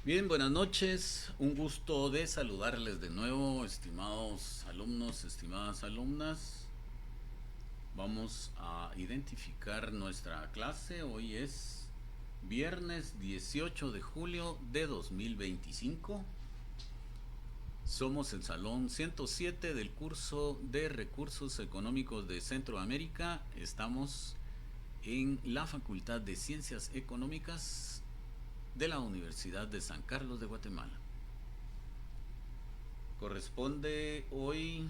Bien, buenas noches. Un gusto de saludarles de nuevo, estimados alumnos, estimadas alumnas. Vamos a identificar nuestra clase. Hoy es viernes 18 de julio de 2025. Somos el Salón 107 del curso de Recursos Económicos de Centroamérica. Estamos en la Facultad de Ciencias Económicas de la Universidad de San Carlos de Guatemala. Corresponde hoy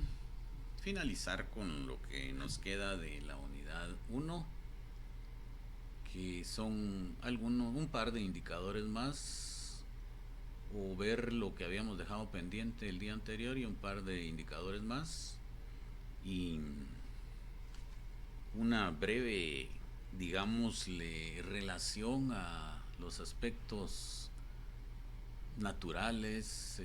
finalizar con lo que nos queda de la unidad 1, que son un par de indicadores más, o ver lo que habíamos dejado pendiente el día anterior y un par de indicadores más, y una breve, digámosle, relación a los aspectos naturales,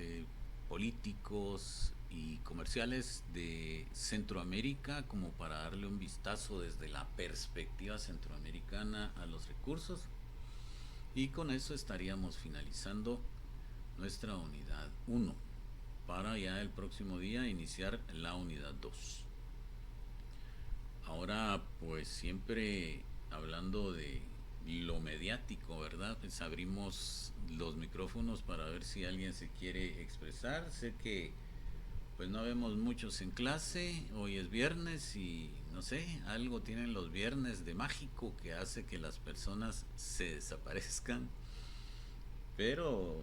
políticos y comerciales de Centroamérica, como para darle un vistazo desde la perspectiva centroamericana a los recursos. Y con eso estaríamos finalizando nuestra unidad 1 para ya el próximo día iniciar la unidad 2. Ahora, pues siempre hablando de lo mediático, ¿verdad? Pues abrimos los micrófonos para ver si alguien se quiere expresar. Sé que pues no vemos muchos en clase, hoy es viernes y no sé, algo tienen los viernes de mágico que hace que las personas se desaparezcan. Pero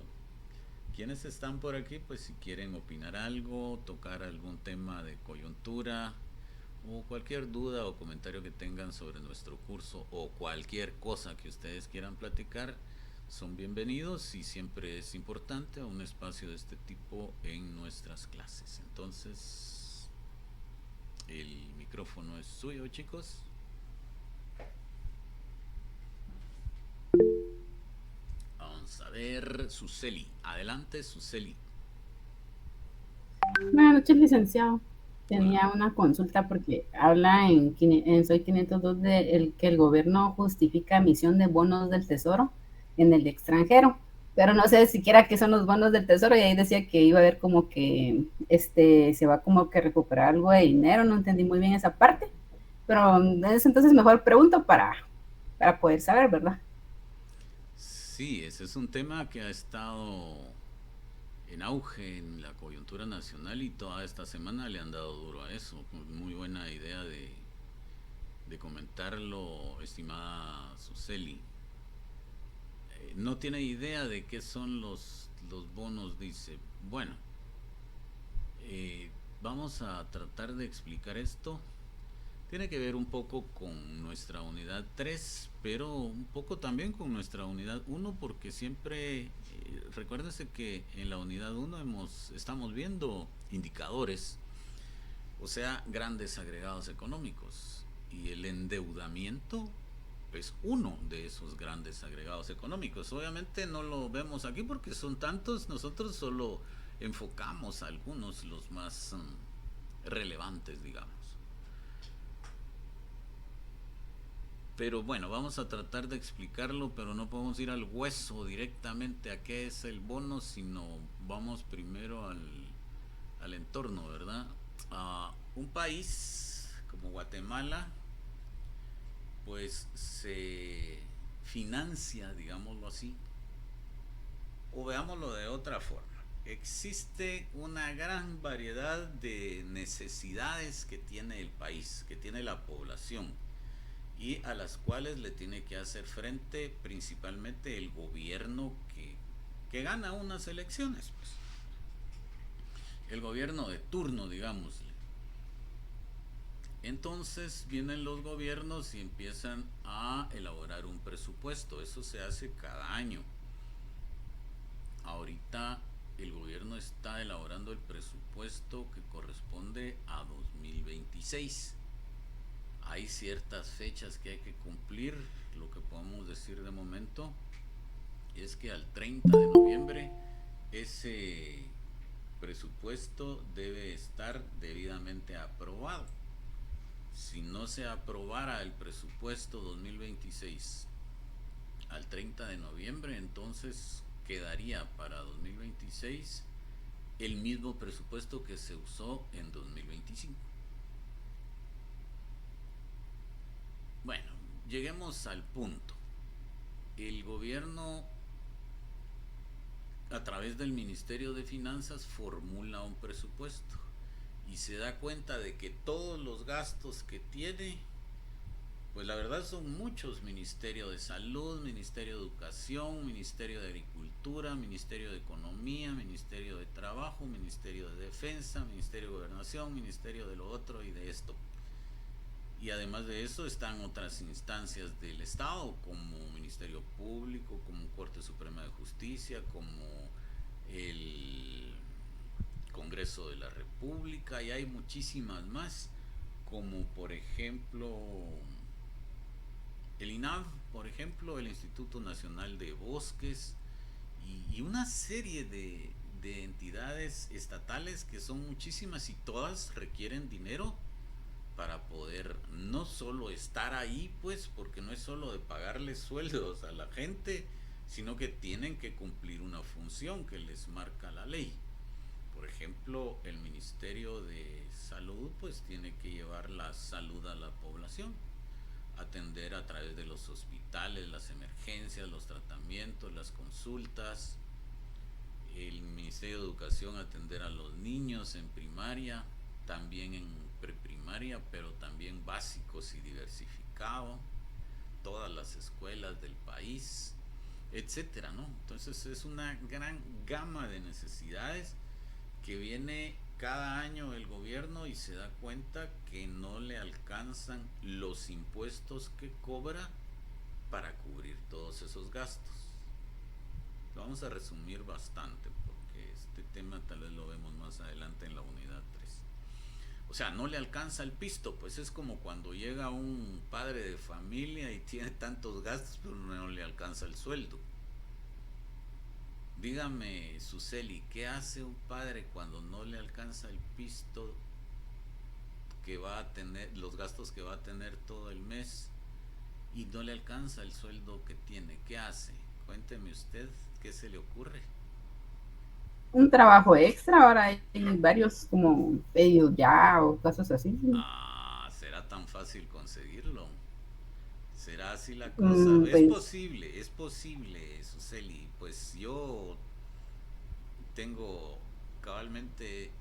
quienes están por aquí, pues si quieren opinar algo, tocar algún tema de coyuntura, o cualquier duda o comentario que tengan sobre nuestro curso o cualquier cosa que ustedes quieran platicar, son bienvenidos y siempre es importante un espacio de este tipo en nuestras clases. Entonces, el micrófono es suyo, chicos. Vamos a ver, Suseli. Adelante, Suseli. Buenas noches, licenciado. Hola. Tenía una consulta porque habla en Soy 502 de que el gobierno justifica emisión de bonos del tesoro en el extranjero, pero no sé siquiera qué son los bonos del tesoro y ahí decía que iba a haber como que se va como que recuperar algo de dinero, no entendí muy bien esa parte, pero es entonces mejor pregunto para poder saber, ¿verdad? Sí, ese es un tema que ha estado en auge en la coyuntura nacional y toda esta semana le han dado duro a eso. Muy buena idea de comentarlo, estimada Suseli. No tiene idea de qué son los bonos, dice. Bueno, vamos a tratar de explicar esto. Tiene que ver un poco con nuestra unidad 3, pero un poco también con nuestra unidad 1, porque siempre, recuérdese que en la unidad 1 estamos viendo indicadores, o sea, grandes agregados económicos. Y el endeudamiento es uno de esos grandes agregados económicos. Obviamente no lo vemos aquí porque son tantos, nosotros solo enfocamos algunos, los más relevantes, digamos. Pero bueno, vamos a tratar de explicarlo, pero no podemos ir al hueso directamente a qué es el bono, sino vamos primero al entorno, ¿verdad? Un país como Guatemala, pues se financia, digámoslo así, o veámoslo de otra forma. Existe una gran variedad de necesidades que tiene el país, que tiene la población, y a las cuales le tiene que hacer frente principalmente el gobierno que gana unas elecciones, pues. El gobierno de turno, digámosle. Entonces vienen los gobiernos y empiezan a elaborar un presupuesto. Eso se hace cada año. Ahorita el gobierno está elaborando el presupuesto que corresponde a 2026. Hay ciertas fechas que hay que cumplir. Lo que podemos decir de momento es que al 30 de noviembre ese presupuesto debe estar debidamente aprobado. Si no se aprobara el presupuesto 2026 al 30 de noviembre, entonces quedaría para 2026 el mismo presupuesto que se usó en 2025. Bueno, lleguemos al punto. El gobierno, a través del Ministerio de Finanzas, formula un presupuesto y se da cuenta de que todos los gastos que tiene, pues la verdad son muchos: Ministerio de Salud, Ministerio de Educación, Ministerio de Agricultura, Ministerio de Economía, Ministerio de Trabajo, Ministerio de Defensa, Ministerio de Gobernación, Ministerio de lo otro y de esto. Y además de eso están otras instancias del Estado, como Ministerio Público, como Corte Suprema de Justicia, como el Congreso de la República, y hay muchísimas más, como por ejemplo el INAV, por ejemplo, el Instituto Nacional de Bosques, y una serie de entidades estatales que son muchísimas y todas requieren dinero para poder no solo estar ahí, pues, porque no es solo de pagarles sueldos a la gente, sino que tienen que cumplir una función que les marca la ley. Por ejemplo, el Ministerio de Salud pues tiene que llevar la salud a la población, atender a través de los hospitales las emergencias, los tratamientos, las consultas. El Ministerio de Educación atender a los niños en primaria, también en preprimaria, pero también básicos y diversificado, todas las escuelas del país, etcétera, ¿no? Entonces es una gran gama de necesidades que viene cada año el gobierno y se da cuenta que no le alcanzan los impuestos que cobra para cubrir todos esos gastos. Lo vamos a resumir bastante porque este tema tal vez lo vemos más adelante en la unidad 3. O sea, no le alcanza el pisto, pues es como cuando llega un padre de familia y tiene tantos gastos pero no le alcanza el sueldo. Dígame, Suseli, ¿qué hace un padre cuando no le alcanza el pisto que va a tener, los gastos que va a tener todo el mes, y no le alcanza el sueldo que tiene? ¿Qué hace? Cuénteme usted, ¿qué se le ocurre? Un trabajo extra, ahora hay varios como pedidos ya o cosas así. Ah, ¿será tan fácil conseguirlo? ¿Será así la cosa? Pues Es posible, Suseli. Pues yo tengo cabalmente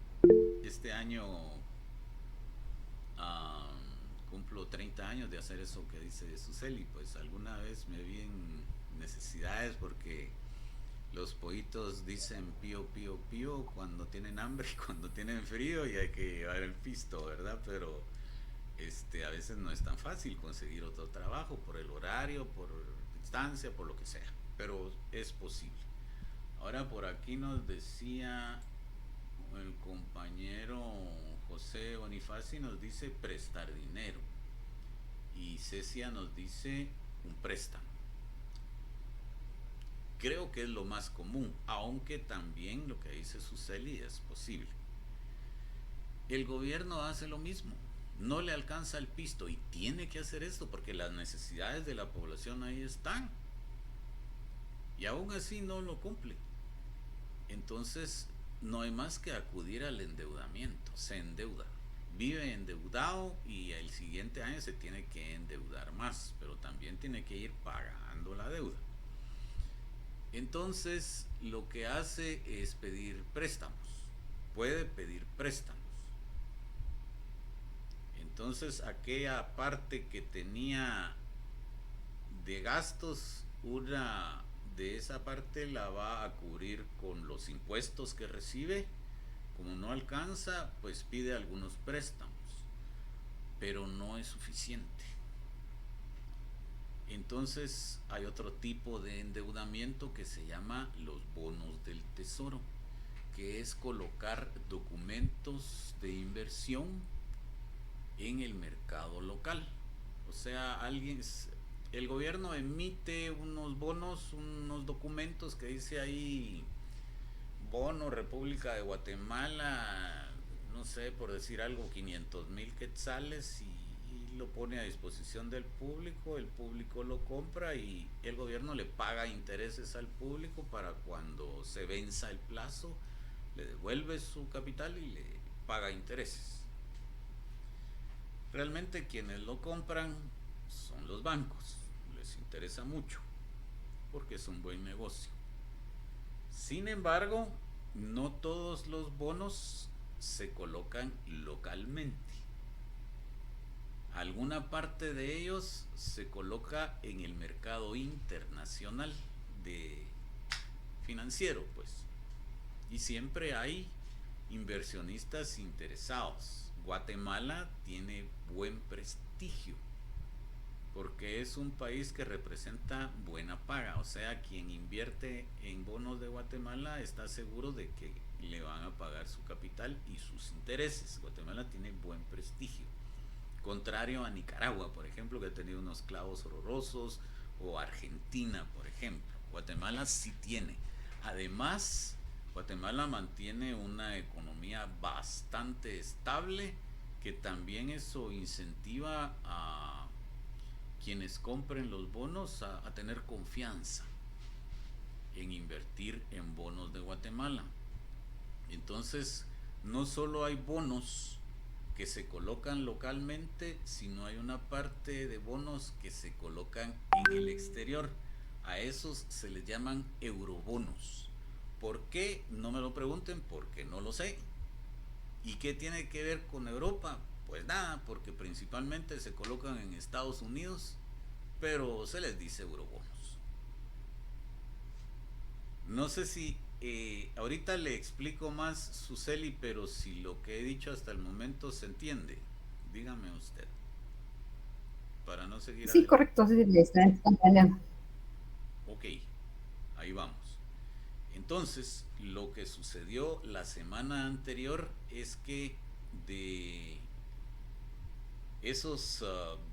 este año, ah, cumplo 30 años de hacer eso que dice Suseli. Pues alguna vez me vi en necesidades porque los pollitos dicen pío, pío, pío cuando tienen hambre y cuando tienen frío, y hay que llevar el pisto, ¿verdad? Pero a veces no es tan fácil conseguir otro trabajo por el horario, por distancia, por lo que sea, pero es posible. Ahora por aquí nos decía el compañero José Bonifaci, nos dice prestar dinero, y Cecia nos dice un préstamo. Creo que es lo más común, aunque también lo que dice Suseli es posible. El gobierno hace lo mismo, no le alcanza el pisto y tiene que hacer esto porque las necesidades de la población ahí están, y aún así no lo cumple. Entonces no hay más que acudir al endeudamiento, se endeuda, vive endeudado, y el siguiente año se tiene que endeudar más, pero también tiene que ir pagando la deuda. Entonces lo que hace es pedir préstamos, puede pedir préstamos. Entonces aquella parte que tenía de gastos, una de esa parte la va a cubrir con los impuestos que recibe. Como no alcanza, pues pide algunos préstamos, pero no es suficiente. Entonces hay otro tipo de endeudamiento que se llama los bonos del tesoro, que es colocar documentos de inversión en el mercado local. O sea, el gobierno emite unos bonos, unos documentos que dice ahí bono República de Guatemala, no sé, por decir algo, 500,000 quetzales, y lo pone a disposición del público, el público lo compra y el gobierno le paga intereses al público para cuando se venza el plazo, le devuelve su capital y le paga intereses. Realmente quienes lo compran son los bancos, les interesa mucho porque es un buen negocio. Sin embargo, no todos los bonos se colocan localmente. Alguna parte de ellos se coloca en el mercado internacional de financiero, pues. Y siempre hay inversionistas interesados. Guatemala tiene buen prestigio porque es un país que representa buena paga, o sea, quien invierte en bonos de Guatemala está seguro de que le van a pagar su capital y sus intereses. Guatemala tiene buen prestigio, contrario a Nicaragua, por ejemplo, que ha tenido unos clavos horrorosos, o Argentina, por ejemplo. Guatemala sí tiene. Además, Guatemala mantiene una economía bastante estable, que también eso incentiva a quienes compren los bonos a tener confianza en invertir en bonos de Guatemala. Entonces, no solo hay bonos que se colocan localmente, sino hay una parte de bonos que se colocan en el exterior. A esos se les llaman eurobonos. ¿Por qué? No me lo pregunten porque no lo sé. ¿Y qué tiene que ver con Europa? Pues nada, porque principalmente se colocan en Estados Unidos, pero se les dice eurobonos. No sé si ahorita le explico más, Suseli, pero si lo que he dicho hasta el momento se entiende, dígame usted, para no seguir Sí, adelante. correcto, sí, le está entendiendo. Ok, ahí vamos. Entonces, lo que sucedió la semana anterior es que de esos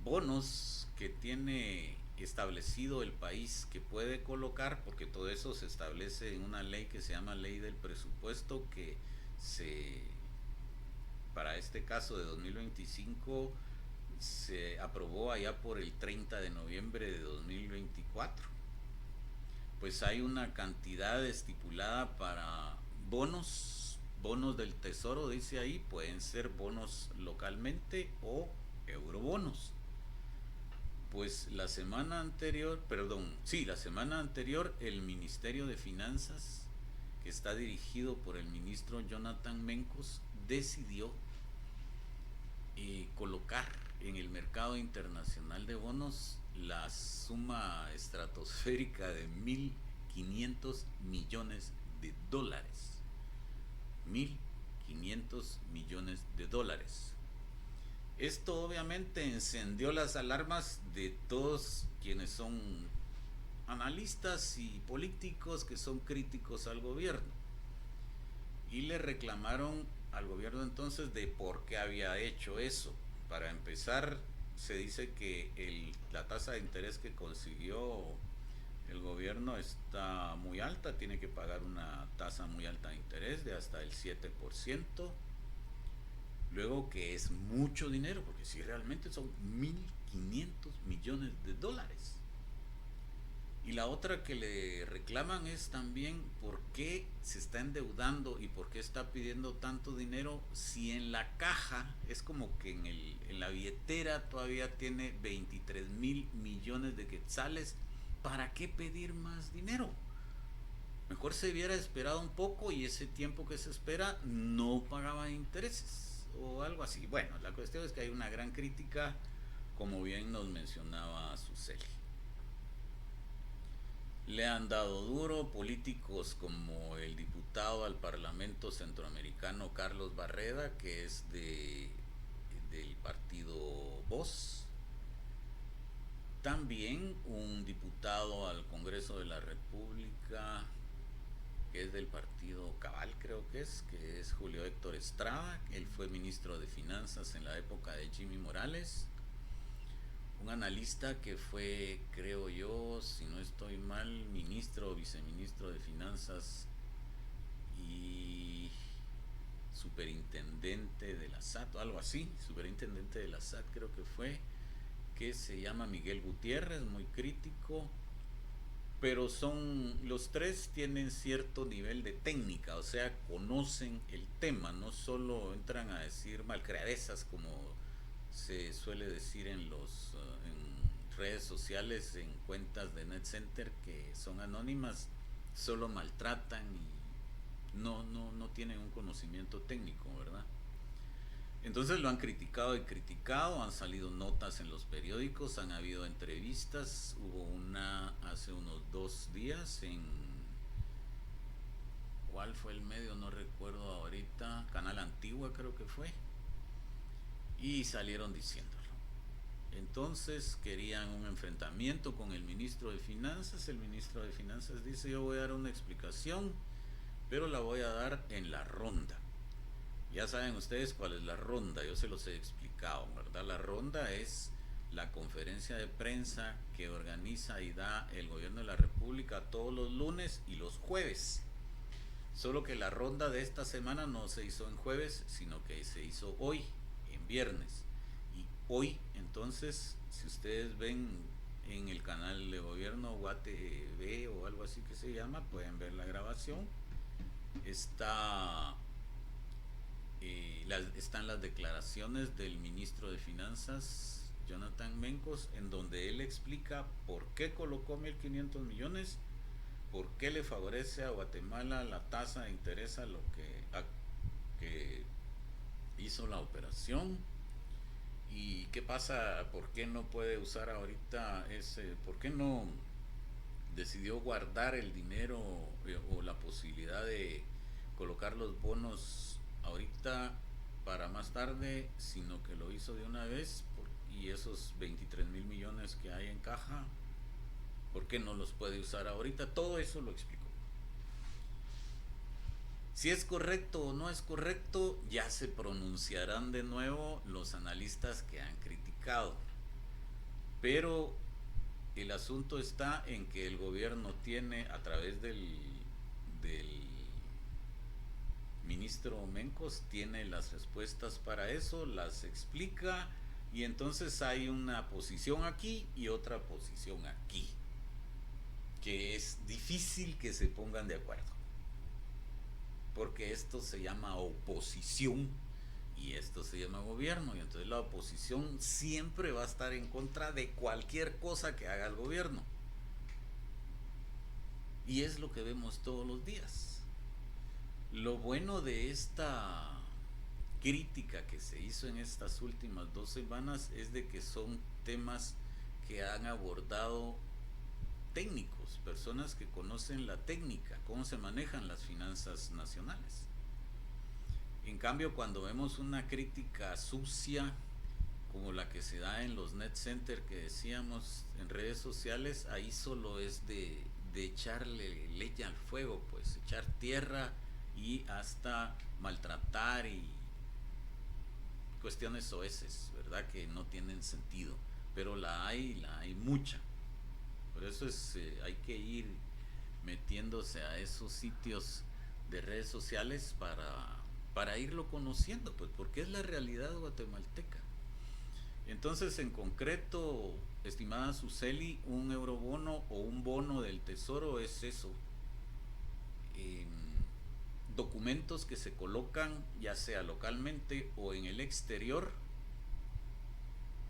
bonos que tiene establecido el país que puede colocar, porque todo eso se establece en una ley que se llama ley del presupuesto, que se, para este caso de 2025, se aprobó allá por el 30 de noviembre de 2024. Pues hay una cantidad estipulada para bonos del tesoro, dice ahí, pueden ser bonos localmente o eurobonos. Pues la semana anterior, perdón, sí, la semana anterior el Ministerio de Finanzas, que está dirigido por el ministro Jonathan Mencos, decidió colocar en el mercado internacional de bonos la suma estratosférica de 1.500 millones de dólares. 1.500 millones de dólares. Esto obviamente encendió las alarmas de todos quienes son analistas y políticos que son críticos al gobierno, y le reclamaron al gobierno entonces de por qué había hecho eso. Para empezar, se dice que la tasa de interés que consiguió el gobierno está muy alta, tiene que pagar una tasa muy alta de interés de hasta el 7%. Luego, que es mucho dinero, porque si realmente son 1.500 millones de dólares. Y la otra que le reclaman es también por qué se está endeudando y por qué está pidiendo tanto dinero, si en la caja es como que en la billetera todavía tiene 23.000 millones de quetzales. ¿Para qué pedir más dinero? Mejor se hubiera esperado un poco y ese tiempo que se espera no pagaba intereses o algo así. Bueno, la cuestión es que hay una gran crítica, como bien nos mencionaba Suseli. Le han dado duro políticos como el diputado al Parlamento Centroamericano Carlos Barreda, que es del partido Voz. También un diputado al Congreso de la República, que es del partido Cabal, creo que es Julio Héctor Estrada. Él fue ministro de Finanzas en la época de Jimmy Morales. Un analista que fue, creo yo, si no estoy mal, ministro o viceministro de Finanzas, y superintendente de la SAT o algo así, superintendente de la SAT creo que fue, que se llama Miguel Gutiérrez, muy crítico, pero los tres tienen cierto nivel de técnica, o sea, conocen el tema, no solo entran a decir malcriadezas como se suele decir en redes sociales, en cuentas de NetCenter que son anónimas, solo maltratan y no tienen un conocimiento técnico, ¿verdad? Entonces lo han criticado y criticado, han salido notas en los periódicos, han habido entrevistas, hubo una hace unos 2 días en... ¿Cuál fue el medio? No recuerdo ahorita, Canal Antigua creo que fue, y salieron diciéndolo. Entonces querían un enfrentamiento con el ministro de Finanzas, el ministro de Finanzas dice yo voy a dar una explicación, pero la voy a dar en la ronda. Ya saben ustedes cuál es la ronda, yo se los he explicado, ¿verdad? La ronda es la conferencia de prensa que organiza y da el gobierno de la República todos los lunes y los jueves. Solo que la ronda de esta semana no se hizo en jueves, sino que se hizo hoy, en viernes. Y hoy, entonces, si ustedes ven en el canal de gobierno Guate TV o algo así que se llama, pueden ver la grabación. Están las declaraciones del ministro de Finanzas, Jonathan Mencos, en donde él explica por qué colocó 1.500 millones, por qué le favorece a Guatemala la tasa de interés a que hizo la operación y qué pasa, por qué no puede usar ahorita por qué no decidió guardar el dinero o la posibilidad de colocar los bonos ahorita para más tarde, sino que lo hizo de una vez y esos 23.000 millones que hay en caja, ¿por qué no los puede usar ahorita? Todo eso lo explicó. Si es correcto o no es correcto, ya se pronunciarán de nuevo los analistas que han criticado. Pero el asunto está en que el gobierno tiene, a través del ministro Mencos, tiene las respuestas para eso, las explica y entonces hay una posición aquí y otra posición aquí, que es difícil que se pongan de acuerdo, porque esto se llama oposición y esto se llama gobierno, y entonces la oposición siempre va a estar en contra de cualquier cosa que haga el gobierno. Y es lo que vemos todos los días. Lo bueno de esta crítica que se hizo en estas últimas 2 semanas es de que son temas que han abordado técnicos, personas que conocen la técnica, cómo se manejan las finanzas nacionales. En cambio, cuando vemos una crítica sucia como la que se da en los NetCenter que decíamos en redes sociales, ahí solo es de echarle leña al fuego, pues echar tierra y hasta maltratar y cuestiones soeces, ¿verdad? Que no tienen sentido, pero la hay mucha. Por eso hay que ir metiéndose a esos sitios de redes sociales para irlo conociendo, pues porque es la realidad guatemalteca. Entonces, en concreto, estimada Suseli, un eurobono o un bono del tesoro es eso. Documentos que se colocan ya sea localmente o en el exterior.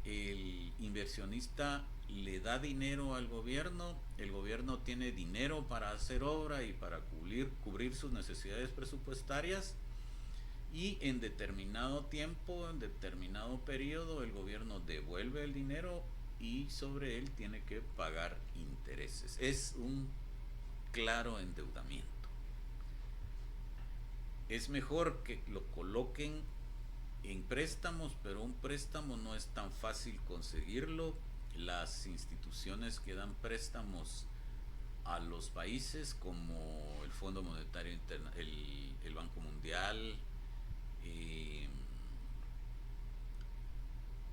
El inversionista le da dinero al gobierno, el gobierno tiene dinero para hacer obra y para cubrir sus necesidades presupuestarias, y en determinado tiempo, en determinado periodo, el gobierno devuelve el dinero y sobre él tiene que pagar intereses. Es un claro endeudamiento. Es mejor que lo coloquen en préstamos, pero un préstamo no es tan fácil conseguirlo. Las instituciones que dan préstamos a los países, como el Fondo Monetario Internacional, el Banco Mundial,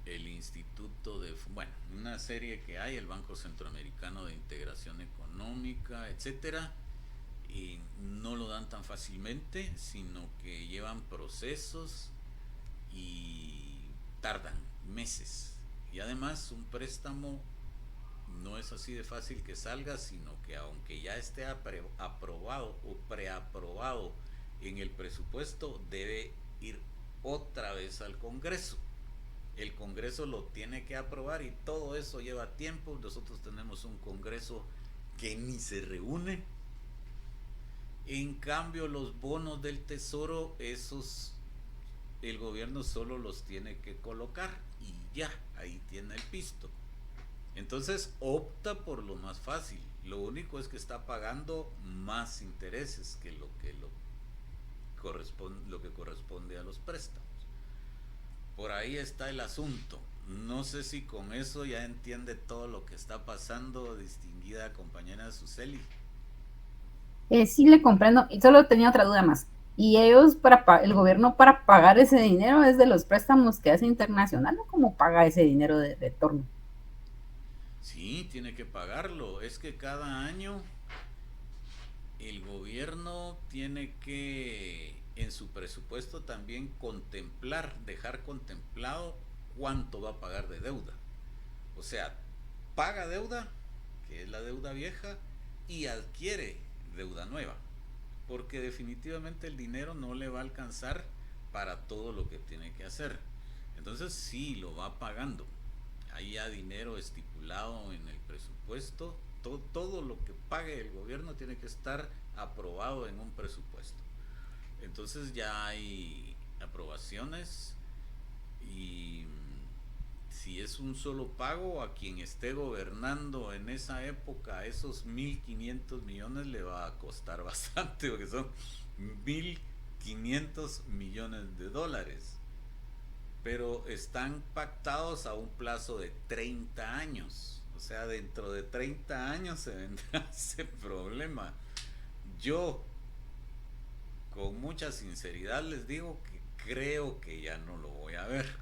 el Instituto de, bueno, una serie que hay, el Banco Centroamericano de Integración Económica, etcétera, no lo dan tan fácilmente, sino que llevan procesos y tardan meses. Y además un préstamo no es así de fácil que salga, sino que aunque ya esté aprobado o preaprobado en el presupuesto, debe ir otra vez al Congreso. El Congreso lo tiene que aprobar y todo eso lleva tiempo. Nosotros tenemos un Congreso que ni se reúne. En cambio, los bonos del Tesoro, esos el gobierno solo los tiene que colocar y ya, ahí tiene el pisto. Entonces opta por lo más fácil. Lo único es que está pagando más intereses que lo que corresponde a los préstamos. Por ahí está el asunto. No sé si con eso ya entiende todo lo que está pasando, distinguida compañera Suseli. Sí le comprendo, y solo tenía otra duda más. ¿Y ellos, el gobierno para pagar ese dinero es de los préstamos que hace internacional o cómo paga ese dinero de retorno? Sí, tiene que pagarlo. Es que cada año el gobierno tiene que en su presupuesto también contemplar, dejar contemplado cuánto va a pagar de deuda. O sea, paga deuda, que es la deuda vieja, y adquiere deuda nueva. Porque definitivamente el dinero no le va a alcanzar para todo lo que tiene que hacer. Entonces sí, lo va pagando. Hay ya dinero estipulado en el presupuesto. Todo lo que pague el gobierno tiene que estar aprobado en un presupuesto. Entonces ya hay aprobaciones y si es un solo pago, a quien esté gobernando en esa época, esos 1.500 millones le va a costar bastante, porque son 1.500 millones de dólares. Pero están pactados a un plazo de 30 años. O sea, dentro de 30 años se vendrá ese problema. Yo, con mucha sinceridad, les digo que creo que ya no lo voy a ver.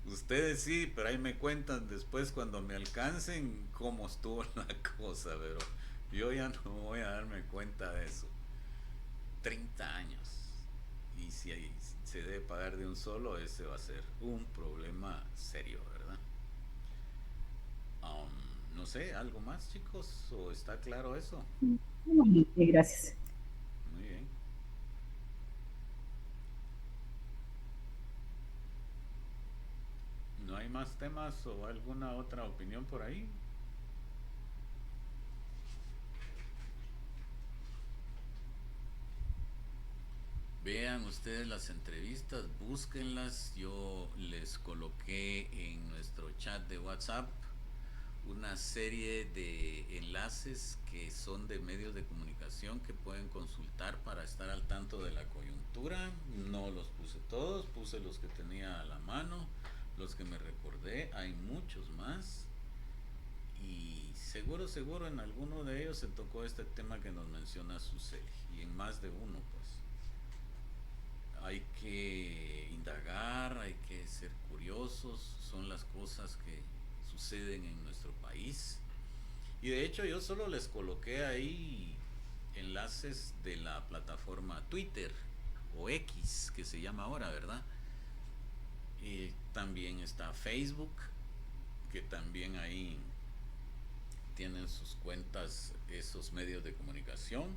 Ustedes sí, pero ahí me cuentan después cuando me alcancen cómo estuvo la cosa, pero yo ya no voy a darme cuenta de eso. 30 años. Y si ahí se debe pagar de un solo, ese va a ser un problema serio, ¿verdad? No sé, ¿algo más, chicos? ¿O está claro eso? Sí, gracias. Muy bien. ¿No hay más temas o alguna otra opinión por ahí? Vean ustedes las entrevistas, búsquenlas. Yo les coloqué en nuestro chat de WhatsApp una serie de enlaces que son de medios de comunicación que pueden consultar para estar al tanto de la coyuntura. No los puse todos, puse los que tenía a la mano, los que me recordé. Hay muchos más y seguro en alguno de ellos se tocó este tema que nos menciona Suseli, y en más de uno pues. Hay que indagar, hay que ser curiosos, son las cosas que suceden en nuestro país. Y de hecho yo solo les coloqué ahí enlaces de la plataforma Twitter o X que se llama ahora, ¿verdad? Y también está Facebook, que también ahí tienen sus cuentas esos medios de comunicación.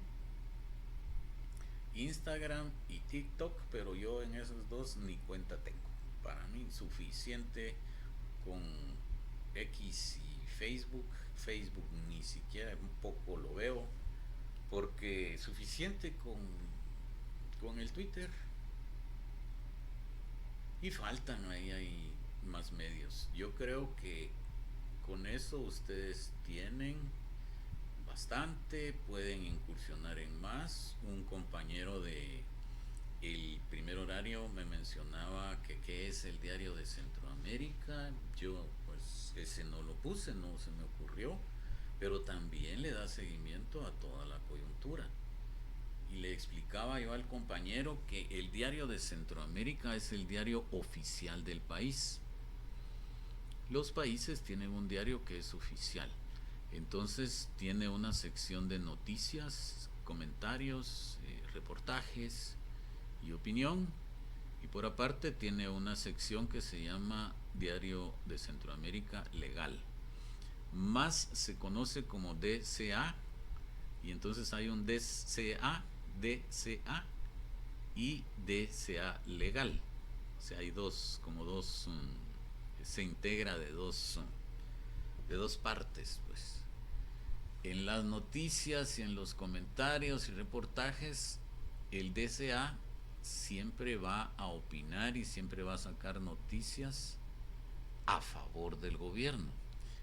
Instagram y TikTok, pero yo en esos dos ni cuenta tengo. Para mí suficiente con X y Facebook. Facebook ni siquiera un poco lo veo, porque suficiente con el Twitter. Y faltan ahí hay más medios. Yo creo que con eso ustedes tienen bastante, pueden incursionar en más. Un compañero de el primer horario me mencionaba que qué es el diario de Centroamérica. Yo pues ese no lo puse, no se me ocurrió, pero también le da seguimiento a toda la coyuntura. Y le explicaba yo al compañero que el diario de Centroamérica es el diario oficial del país. Los países tienen un diario que es oficial. Entonces tiene una sección de noticias comentarios, reportajes y opinión. Y por aparte tiene una sección que se llama Diario de Centroamérica Legal. Más se conoce como DCA, y entonces hay un DCA, DCA y DCA Legal. O sea, hay dos, como dos, se integra de dos partes, pues. En las noticias y en los comentarios y reportajes, el DCA siempre va a opinar y siempre va a sacar noticias a favor del gobierno.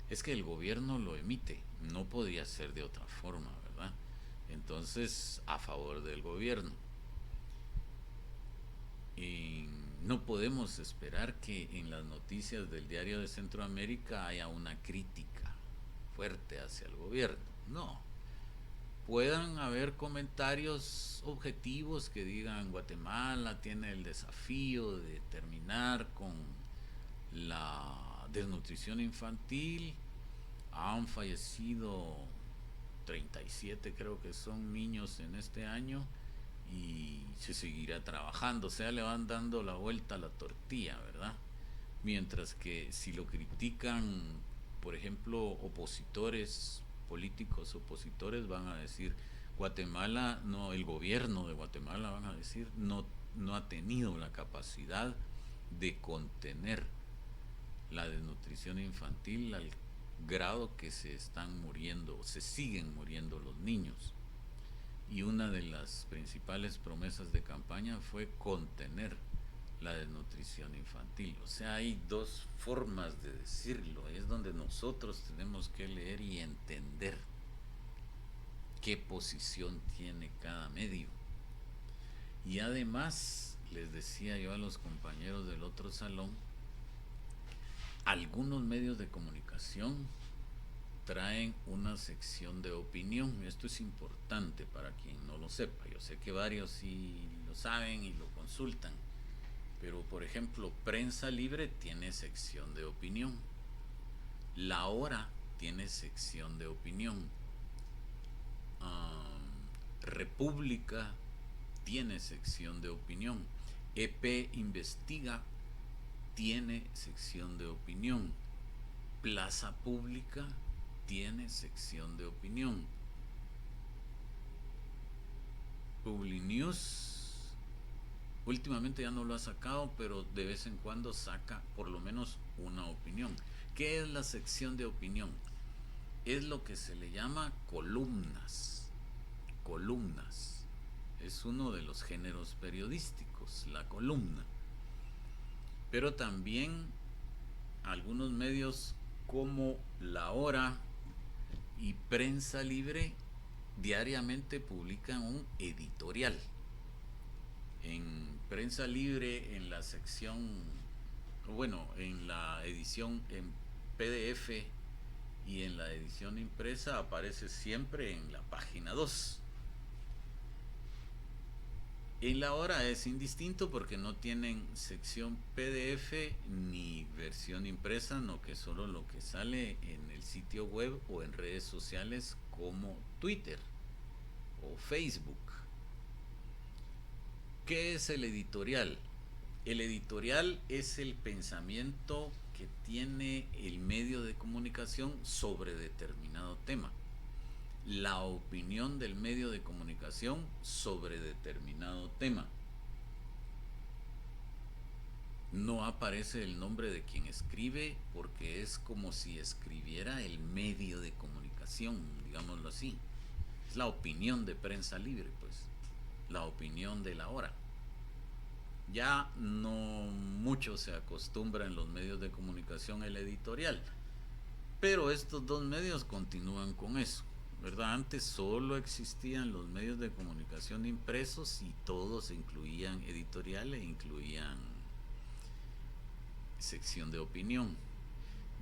Es que el gobierno lo emite, no podía ser de otra forma, ¿verdad? Entonces, a favor del gobierno. Y no podemos esperar que en las noticias del Diario de Centroamérica haya una crítica fuerte hacia el gobierno. No. Puedan haber comentarios objetivos que digan Guatemala tiene el desafío de terminar con la desnutrición infantil. Han fallecido 37, creo que son, niños en este año, y se seguirá trabajando. O sea, le van dando la vuelta a la tortilla, ¿verdad? Mientras que si lo critican, por ejemplo, opositores, políticos opositores, van a decir Guatemala, no, el gobierno de Guatemala, van a decir, no ha tenido la capacidad de contener la desnutrición infantil al grado que se están muriendo, se siguen muriendo los niños. Y una de las principales promesas de campaña fue contener la desnutrición infantil. O sea, hay dos formas de decirlo. Es donde nosotros tenemos que leer y entender qué posición tiene cada medio. Y además, les decía yo a los compañeros del otro salón, algunos medios de comunicación traen una sección de opinión. Esto es importante para quien no lo sepa. Yo sé que varios sí lo saben y lo consultan, pero por ejemplo, Prensa Libre tiene sección de opinión. La Hora tiene sección de opinión. República tiene sección de opinión. EP Investiga tiene sección de opinión. Plaza Pública tiene sección de opinión. Publinews últimamente ya no lo ha sacado, pero de vez en cuando saca por lo menos una opinión. ¿Qué es la sección de opinión? Es lo que se le llama columnas. Columnas. Es uno de los géneros periodísticos, la columna. Pero también algunos medios como La Hora y Prensa Libre diariamente publican un editorial. En Prensa Libre, en la sección, bueno, en la edición en PDF y en la edición impresa aparece siempre en la página 2. En La Hora es indistinto porque no tienen sección PDF ni versión impresa, no, que solo lo que sale en el sitio web o en redes sociales como Twitter o Facebook. ¿Qué es el editorial? El editorial es el pensamiento que tiene el medio de comunicación sobre determinado tema. La opinión del medio de comunicación sobre determinado tema. No aparece el nombre de quien escribe porque es como si escribiera el medio de comunicación, digámoslo así. Es la opinión de Prensa Libre, pues, la opinión de La Hora. Ya no mucho se acostumbra en los medios de comunicación el editorial, pero estos dos medios continúan con eso, ¿verdad? Antes solo existían los medios de comunicación impresos y todos incluían editorial e incluían sección de opinión.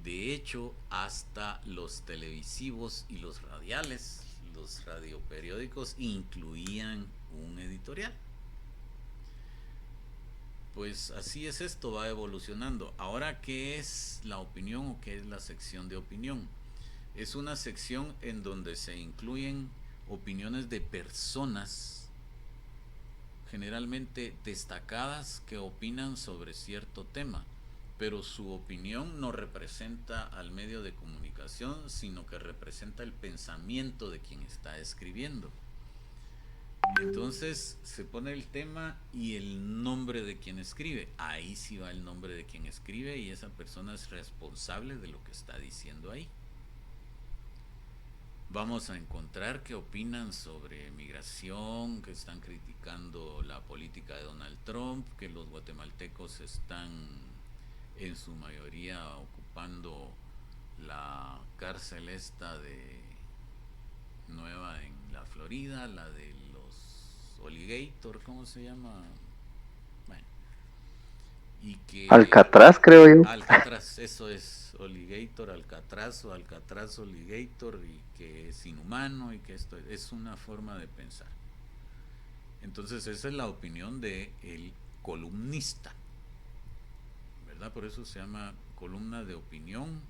De hecho, hasta los televisivos y los radiales, los radioperiódicos, incluían un editorial. Pues así es, esto va evolucionando. Ahora, ¿qué es la opinión o qué es la sección de opinión? Es una sección en donde se incluyen opiniones de personas generalmente destacadas que opinan sobre cierto tema, pero su opinión no representa al medio de comunicación, sino que representa el pensamiento de quien está escribiendo. Entonces se pone el tema y el nombre de quien escribe. Ahí sí va el nombre de quien escribe y esa persona es responsable de lo que está diciendo ahí. Vamos a encontrar que opinan sobre migración, que están criticando la política de Donald Trump, que los guatemaltecos están en su mayoría ocupando la cárcel esta de nueva en la Florida, la de los alligator, ¿cómo se llama? Bueno, y que Alcatraz, creo yo. Alcatraz, eso es alligator, Alcatraz o Alcatraz alligator, y que es inhumano y que esto es una forma de pensar. Entonces esa es la opinión de el columnista, ¿verdad? Por eso se llama columna de opinión,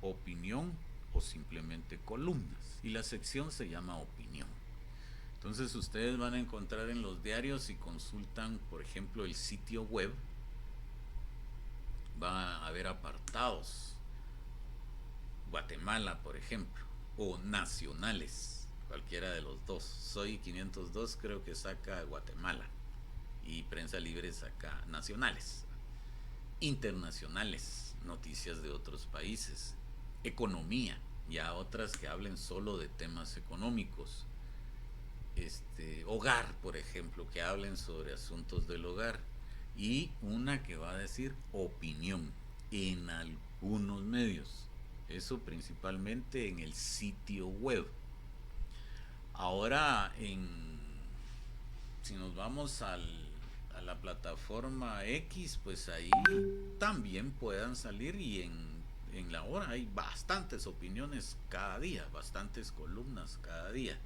opinión o simplemente columnas. Y la sección se llama opinión. Entonces ustedes van a encontrar en los diarios, si consultan, por ejemplo, el sitio web, va a haber apartados. Guatemala, por ejemplo, o nacionales, cualquiera de los dos. Soy 502 creo que saca Guatemala y Prensa Libre saca nacionales. Internacionales, noticias de otros países. Economía, ya otras que hablen solo de temas económicos. Hogar, por ejemplo, que hablen sobre asuntos del hogar. Y una que va a decir opinión en algunos medios. Eso principalmente en el sitio web. Ahora, si nos vamos a la plataforma X, pues ahí también puedan salir, y en la hora hay bastantes opiniones cada día, bastantes columnas cada día.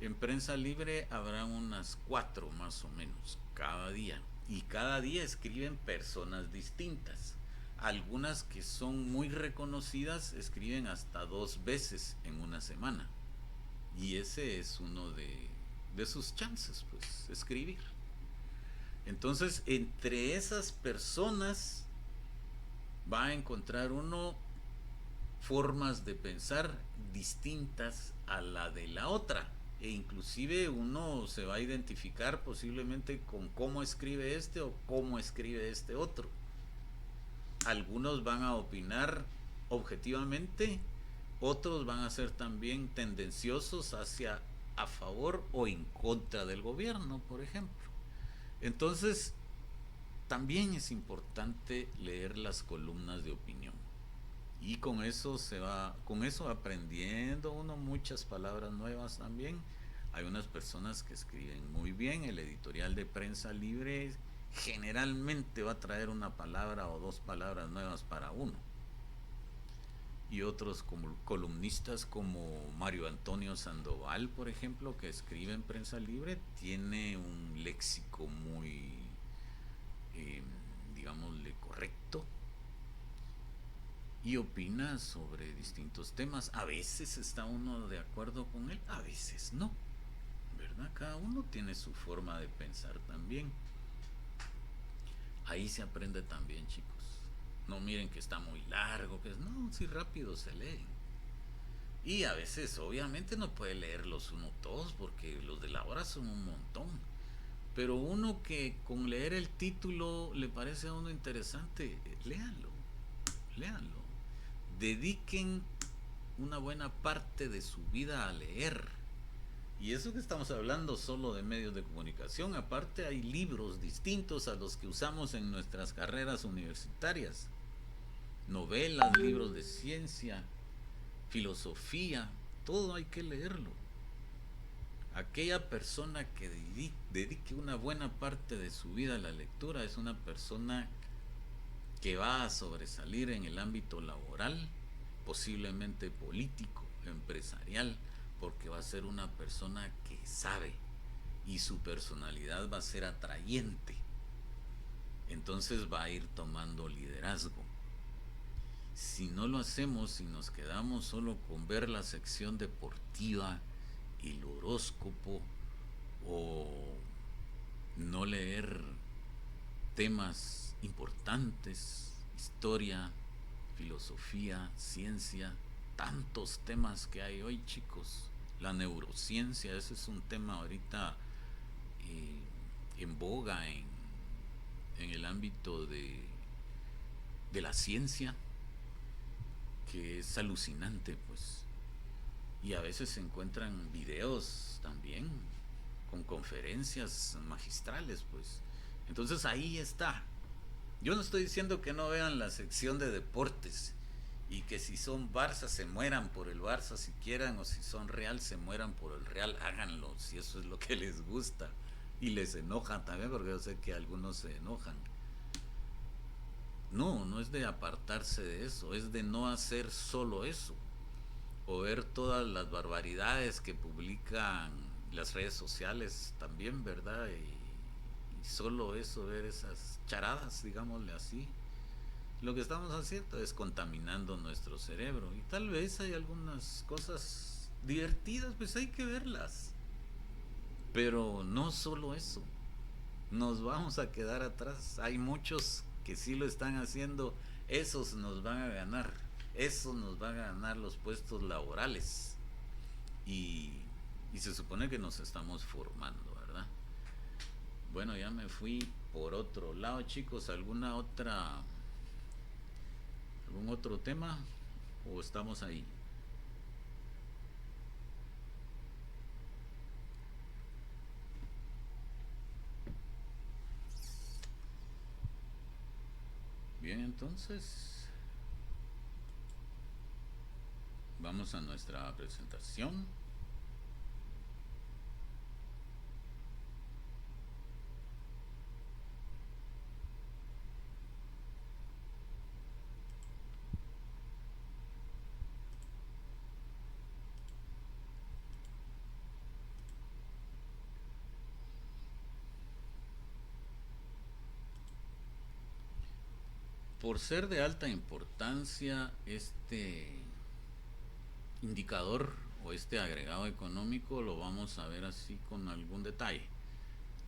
En Prensa Libre habrán unas 4 más o menos cada día, y cada día escriben personas distintas. Algunas que son muy reconocidas escriben hasta 2 veces en una semana, y ese es uno de sus chances, pues, escribir. Entonces, entre esas personas va a encontrar uno formas de pensar distintas a la de la otra, e inclusive uno se va a identificar posiblemente con cómo escribe este o cómo escribe este otro. Algunos van a opinar objetivamente, otros van a ser también tendenciosos hacia a favor o en contra del gobierno, por ejemplo. Entonces, también es importante leer las columnas de opinión. Y con eso aprendiendo uno muchas palabras nuevas también. Hay unas personas que escriben muy bien. El editorial de Prensa Libre generalmente va a traer una palabra o 2 palabras nuevas para uno. Y otros columnistas como Mario Antonio Sandoval, por ejemplo, que escribe en Prensa Libre, tiene un léxico muy, digámosle, correcto, y opina sobre distintos temas. A veces está uno de acuerdo con él, a veces no, ¿verdad? Cada uno tiene su forma de pensar también. Ahí se aprende también, chicos. No miren que está muy largo, que no, si rápido se leen. Y a veces obviamente no puede leerlos uno todos, porque los de la hora son un montón. Pero uno que con leer el título le parece a uno interesante, léanlo. Dediquen una buena parte de su vida a leer. Y eso que estamos hablando solo de medios de comunicación, aparte hay libros distintos a los que usamos en nuestras carreras universitarias. Novelas, libros de ciencia, filosofía, todo hay que leerlo. Aquella persona que dedique una buena parte de su vida a la lectura es una persona que va a sobresalir en el ámbito laboral, posiblemente político, empresarial, porque va a ser una persona que sabe y su personalidad va a ser atrayente. Entonces va a ir tomando liderazgo. Si no lo hacemos, si nos quedamos solo con ver la sección deportiva el horóscopo o no leer temas importantes, historia, filosofía, ciencia, tantos temas que hay hoy, chicos. La neurociencia, ese es un tema ahorita en boga en el ámbito de la ciencia, que es alucinante, pues. Y a veces se encuentran videos también con conferencias magistrales, pues. Entonces ahí está. Yo no estoy diciendo que no vean la sección de deportes y que si son Barça se mueran por el Barça si quieran, o si son Real se mueran por el Real, háganlo si eso es lo que les gusta y les enoja también, porque yo sé que algunos se enojan. No, no es de apartarse de eso, es de no hacer solo eso o ver todas las barbaridades que publican las redes sociales también, ¿verdad? Y solo eso, ver esas charadas, digámosle así. Lo que estamos haciendo es contaminando nuestro cerebro y tal vez hay algunas cosas divertidas, pues hay que verlas. Pero no solo eso, nos vamos a quedar atrás. Hay muchos que sí lo están haciendo, esos nos van a ganar, esos nos van a ganar los puestos laborales. Y, y se supone que nos estamos formando, ¿verdad? Bueno, ya me fui por otro lado, chicos. ¿Algún otro tema? ¿O estamos ahí? Bien, entonces vamos a nuestra presentación. Por ser de alta importancia, este indicador o este agregado económico lo vamos a ver así con algún detalle.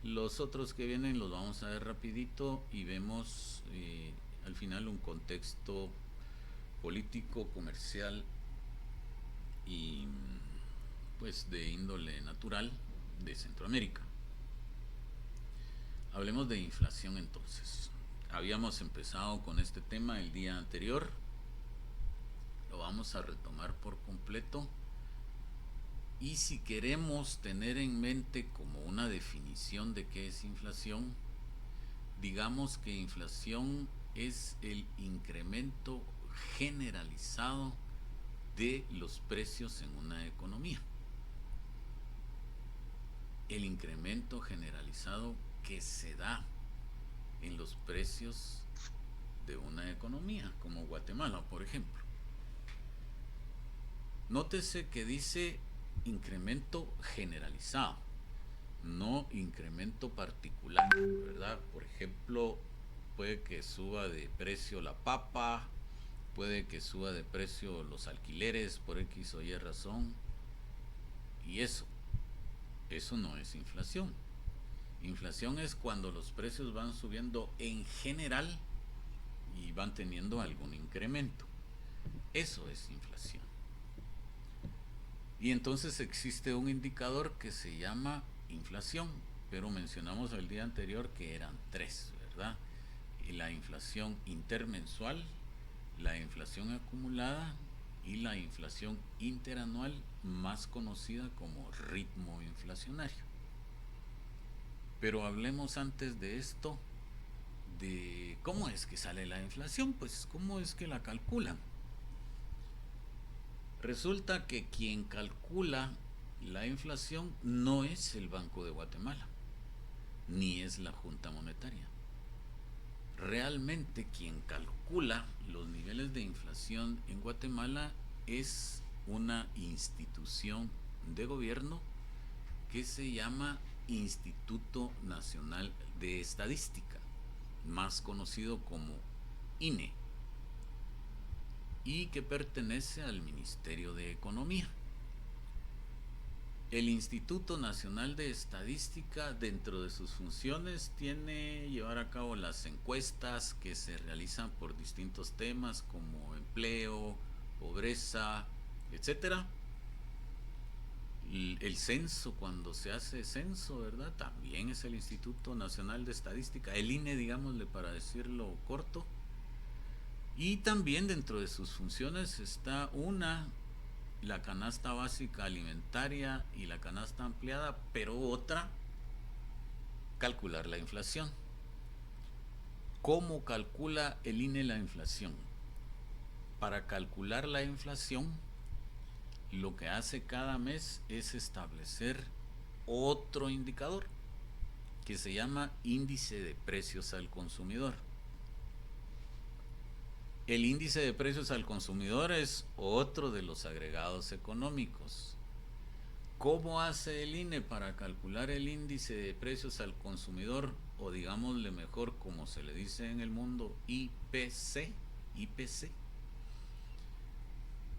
Los otros que vienen los vamos a ver rapidito y vemos al final un contexto político, comercial y pues de índole natural de Centroamérica. Hablemos de inflación entonces. Habíamos empezado con este tema el día anterior, lo vamos a retomar por completo. Y si queremos tener en mente como una definición de qué es inflación, digamos que inflación es el incremento generalizado de los precios en una economía. El incremento generalizado que se da en los precios de una economía, como Guatemala, por ejemplo. Nótese que dice incremento generalizado, no incremento particular, ¿verdad? Por ejemplo, puede que suba de precio la papa, puede que suba de precio los alquileres por X o Y razón, y eso no es inflación. Inflación es cuando los precios van subiendo en general y van teniendo algún incremento. Eso es inflación. Y entonces existe un indicador que se llama inflación, pero mencionamos el día anterior que eran tres, ¿verdad? Y la inflación intermensual, la inflación acumulada y la inflación interanual, más conocida como ritmo inflacionario. Pero hablemos antes de esto de cómo es que sale la inflación, pues cómo es que la calculan. Resulta que quien calcula la inflación no es el Banco de Guatemala, ni es la Junta Monetaria. Realmente quien calcula los niveles de inflación en Guatemala es una institución de gobierno que se llama Instituto Nacional de Estadística, más conocido como INE, y que pertenece al Ministerio de Economía. El Instituto Nacional de Estadística, dentro de sus funciones, tiene llevar a cabo las encuestas que se realizan por distintos temas como empleo, pobreza, etcétera. El censo, cuando se hace censo, ¿verdad? También es el Instituto Nacional de Estadística, el INE, digámosle para decirlo corto. Y también dentro de sus funciones está la canasta básica alimentaria y la canasta ampliada, pero otra, calcular la inflación. ¿Cómo calcula el INE la inflación? Para calcular la inflación, lo que hace cada mes es establecer otro indicador que se llama índice de precios al consumidor. El índice de precios al consumidor es otro de los agregados económicos. ¿Cómo hace el INE para calcular el índice de precios al consumidor? O digámosle mejor, como se le dice en el mundo, IPC. IPC.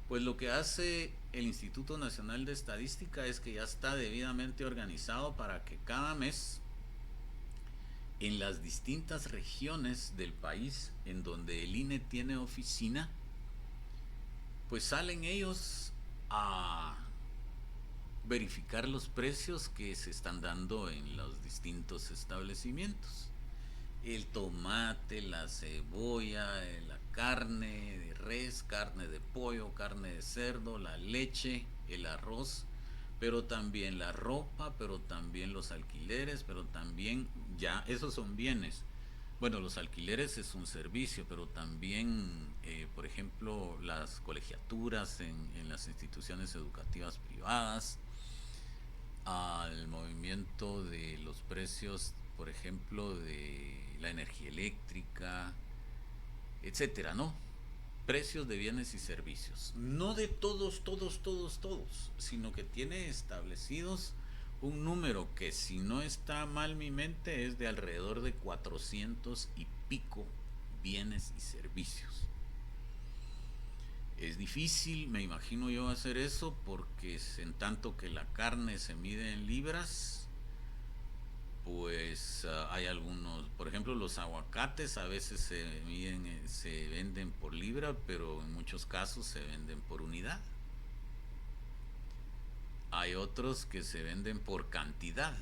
Pues lo que hace el Instituto Nacional de Estadística es que ya está debidamente organizado para que cada mes, en las distintas regiones del país en donde el INE tiene oficina, pues salen ellos a verificar los precios que se están dando en los distintos establecimientos. El tomate, la cebolla, la carne de res, carne de pollo, carne de cerdo, la leche, el arroz, pero también la ropa, pero también los alquileres, pero también ya, esos son bienes. Bueno, los alquileres es un servicio, pero también, por ejemplo, las colegiaturas en las instituciones educativas privadas, al movimiento de los precios, por ejemplo, de la energía eléctrica, etcétera, ¿no? Precios de bienes y servicios. No de todos, sino que tiene establecidos un número que, si no está mal mi mente, es de alrededor de 400 y pico bienes y servicios. Es difícil, me imagino yo, hacer eso porque en tanto que la carne se mide en libras, pues hay algunos, por ejemplo, los aguacates a veces se venden por libra, pero en muchos casos se venden por unidad. Hay otros que se venden por cantidad.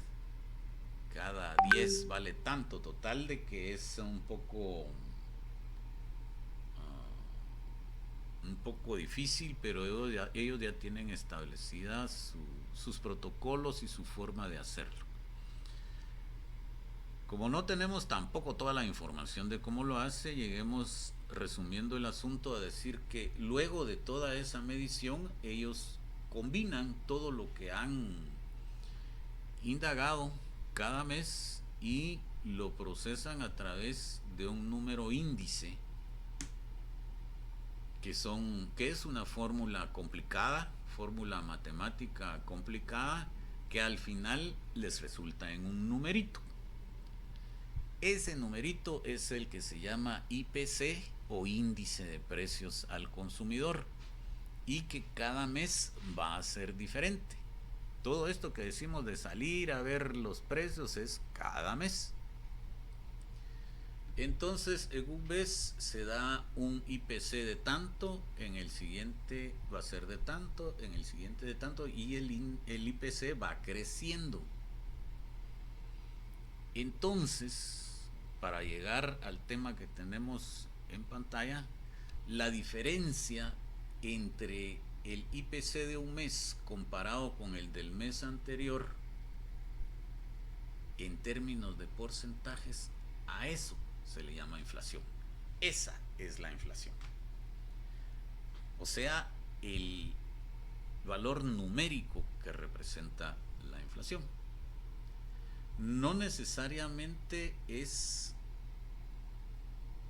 Cada 10 vale tanto, total de que es un poco difícil, pero ellos ya tienen establecidas sus protocolos y su forma de hacerlo. Como no tenemos tampoco toda la información de cómo lo hace, lleguemos resumiendo el asunto a decir que luego de toda esa medición ellos combinan todo lo que han indagado cada mes y lo procesan a través de un número índice que es una fórmula complicada, fórmula matemática complicada, que al final les resulta en un numerito. Ese numerito es el que se llama IPC o índice de precios al consumidor y que cada mes va a ser diferente. Todo esto que decimos de salir a ver los precios es cada mes. Entonces, en un mes se da un IPC de tanto, en el siguiente va a ser de tanto, en el siguiente de tanto, y el IPC va creciendo. Entonces, para llegar al tema que tenemos en pantalla, la diferencia entre el IPC de un mes comparado con el del mes anterior, en términos de porcentajes, a eso se le llama inflación. Esa es la inflación. O sea, el valor numérico que representa la inflación. No necesariamente es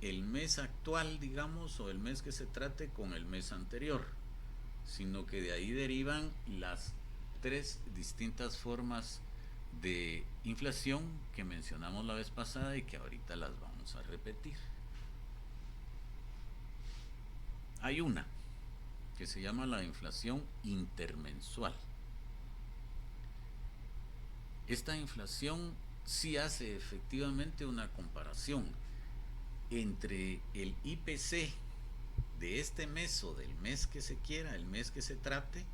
el mes actual, digamos, o el mes que se trate con el mes anterior, sino que de ahí derivan las tres distintas formas de inflación que mencionamos la vez pasada y que ahorita las vamos a repetir. Hay una que se llama la inflación intermensual. Esta inflación sí hace efectivamente una comparación entre el IPC de este mes o del mes que se quiera, el mes que se trate,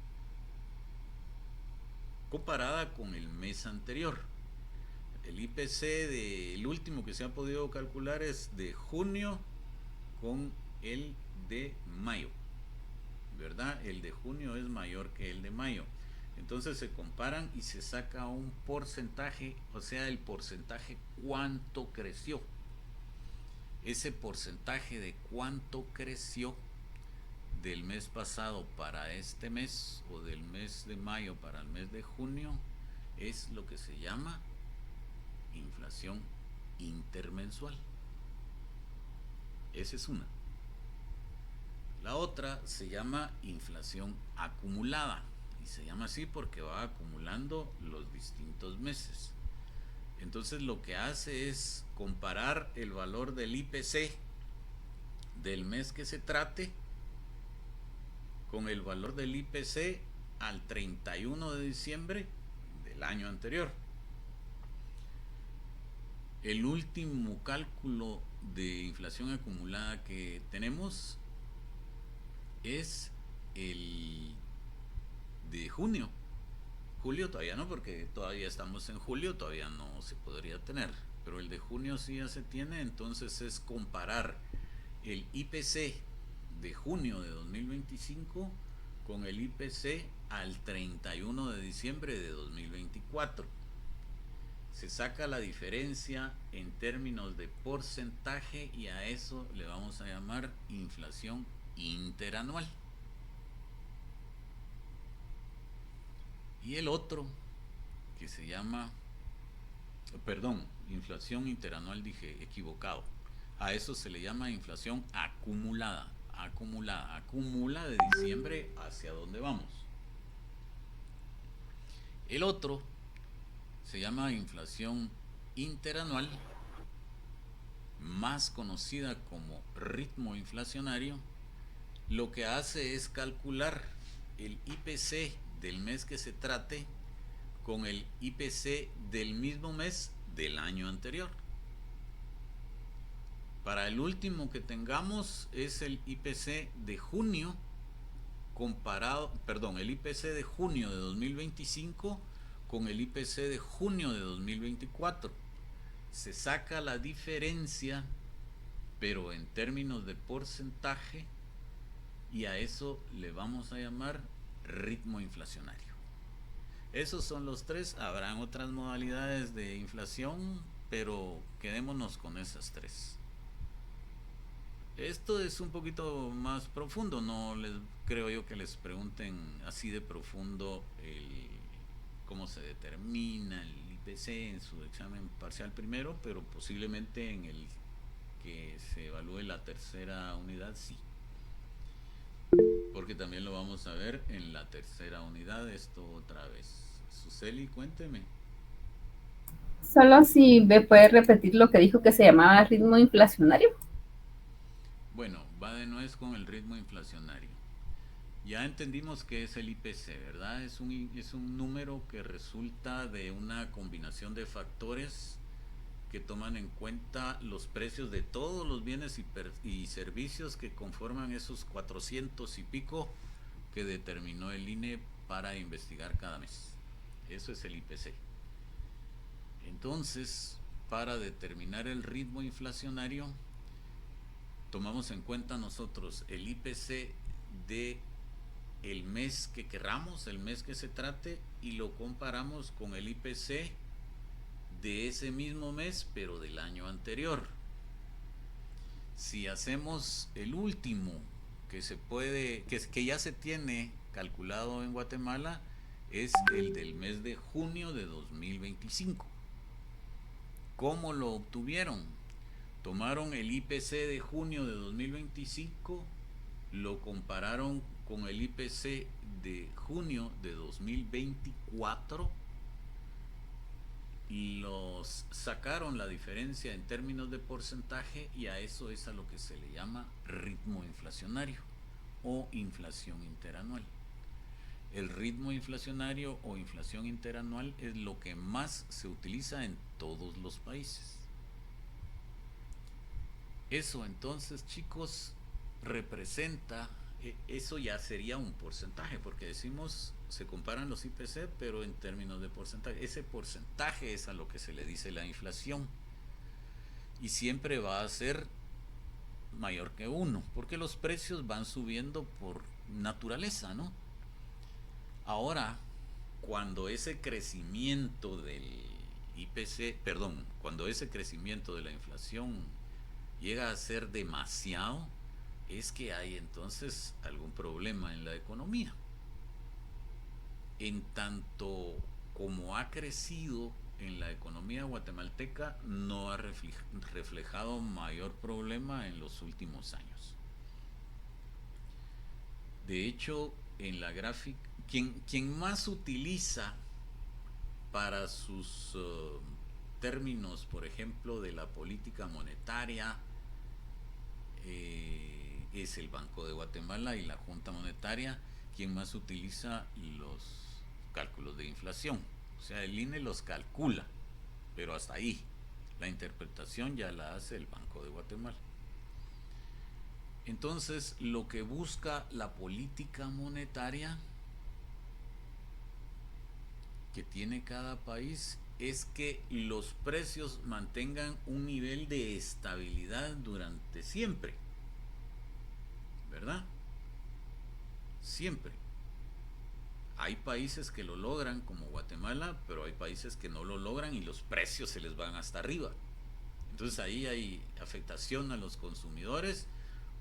comparada con el mes anterior. El IPC del último que se ha podido calcular es de junio con el de mayo, ¿verdad? El de junio es mayor que el de mayo. Entonces se comparan y se saca un porcentaje, o sea, el porcentaje cuánto creció. Ese porcentaje de cuánto creció del mes pasado para este mes o del mes de mayo para el mes de junio es lo que se llama inflación intermensual. Esa es una. La otra se llama inflación acumulada y se llama así porque va acumulando los distintos meses. Entonces lo que hace es comparar el valor del IPC del mes que se trate con el valor del IPC al 31 de diciembre del año anterior. El último cálculo de inflación acumulada que tenemos es el de junio. Julio todavía no, porque todavía estamos en julio, todavía no se podría tener. Pero el de junio sí ya se tiene, entonces es comparar el IPC de junio de 2025 con el IPC al 31 de diciembre de 2024. Se saca la diferencia en términos de porcentaje y a eso le vamos a llamar inflación interanual. Y el otro que se llama, perdón, inflación interanual, dije equivocado. A eso se le llama inflación acumulada. Acumula de diciembre hacia dónde vamos. El otro se llama inflación interanual, más conocida como ritmo inflacionario. Lo que hace es calcular el IPC del mes que se trate con el IPC del mismo mes del año anterior. Para el último que tengamos es el IPC de junio el IPC de junio de 2025 con el IPC de junio de 2024. Se saca la diferencia, pero en términos de porcentaje, y a eso le vamos a llamar ritmo inflacionario. Esos son los tres. Habrán otras modalidades de inflación, pero quedémonos con esas tres. Esto es un poquito más profundo, no les creo yo que les pregunten así de profundo cómo se determina el IPC en su examen parcial primero, pero posiblemente en el que se evalúe la tercera unidad sí, porque también lo vamos a ver en la tercera unidad esto otra vez. Suseli, cuénteme. Solo si me puede repetir lo que dijo que se llamaba ritmo inflacionario. Bueno, va de nuez con el ritmo inflacionario. Ya entendimos que es el IPC, ¿verdad? Es un número que resulta de una combinación de factores que toman en cuenta los precios de todos los bienes y servicios que conforman esos 400 y pico que determinó el INE para investigar cada mes. Eso es el IPC. Entonces, para determinar el ritmo inflacionario, tomamos en cuenta nosotros el IPC de el mes que querramos, el mes que se trate, y lo comparamos con el IPC de ese mismo mes, pero del año anterior. Si hacemos el último que se puede, que ya se tiene calculado en Guatemala, es el del mes de junio de 2025. ¿Cómo lo obtuvieron? Tomaron el IPC de junio de 2025, lo compararon con el IPC de junio de 2024, los sacaron la diferencia en términos de porcentaje y a eso es a lo que se le llama ritmo inflacionario o inflación interanual. El ritmo inflacionario o inflación interanual es lo que más se utiliza en todos los países. Eso entonces, chicos, representa, eso ya sería un porcentaje, porque decimos, se comparan los IPC, pero en términos de porcentaje. Ese porcentaje es a lo que se le dice la inflación. Y siempre va a ser mayor que 1, porque los precios van subiendo por naturaleza, ¿no? Ahora, cuando ese crecimiento del IPC, perdón, cuando ese crecimiento de la inflación llega a ser demasiado, es que hay entonces algún problema en la economía. En tanto como ha crecido en la economía guatemalteca, no ha reflejado mayor problema en los últimos años. De hecho, en la gráfica, quien más utiliza para sus términos, por ejemplo, de la política monetaria, es el Banco de Guatemala y la Junta Monetaria, quien más utiliza los cálculos de inflación. O sea, el INE los calcula, pero hasta ahí. La interpretación ya la hace el Banco de Guatemala. Entonces, lo que busca la política monetaria que tiene cada país es que los precios mantengan un nivel de estabilidad durante siempre, ¿verdad? Siempre. Hay países que lo logran, como Guatemala, pero hay países que no lo logran y los precios se les van hasta arriba. Entonces ahí hay afectación a los consumidores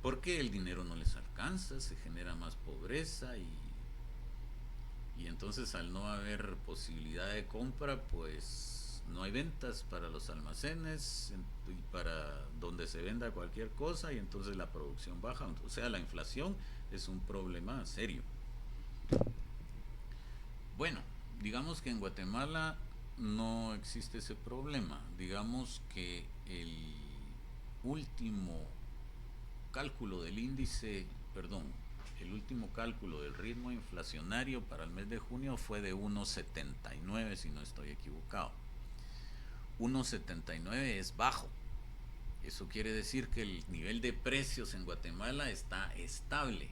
porque el dinero no les alcanza, se genera más pobreza y entonces al no haber posibilidad de compra, pues no hay ventas para los almacenes y para donde se venda cualquier cosa y entonces la producción baja. O sea, la inflación es un problema serio. Bueno, digamos que en Guatemala no existe ese problema. Digamos que el último cálculo del índice, perdón, el último cálculo del ritmo inflacionario para el mes de junio fue de 1,79, si no estoy equivocado. 1,79 es bajo. Eso quiere decir que el nivel de precios en Guatemala está estable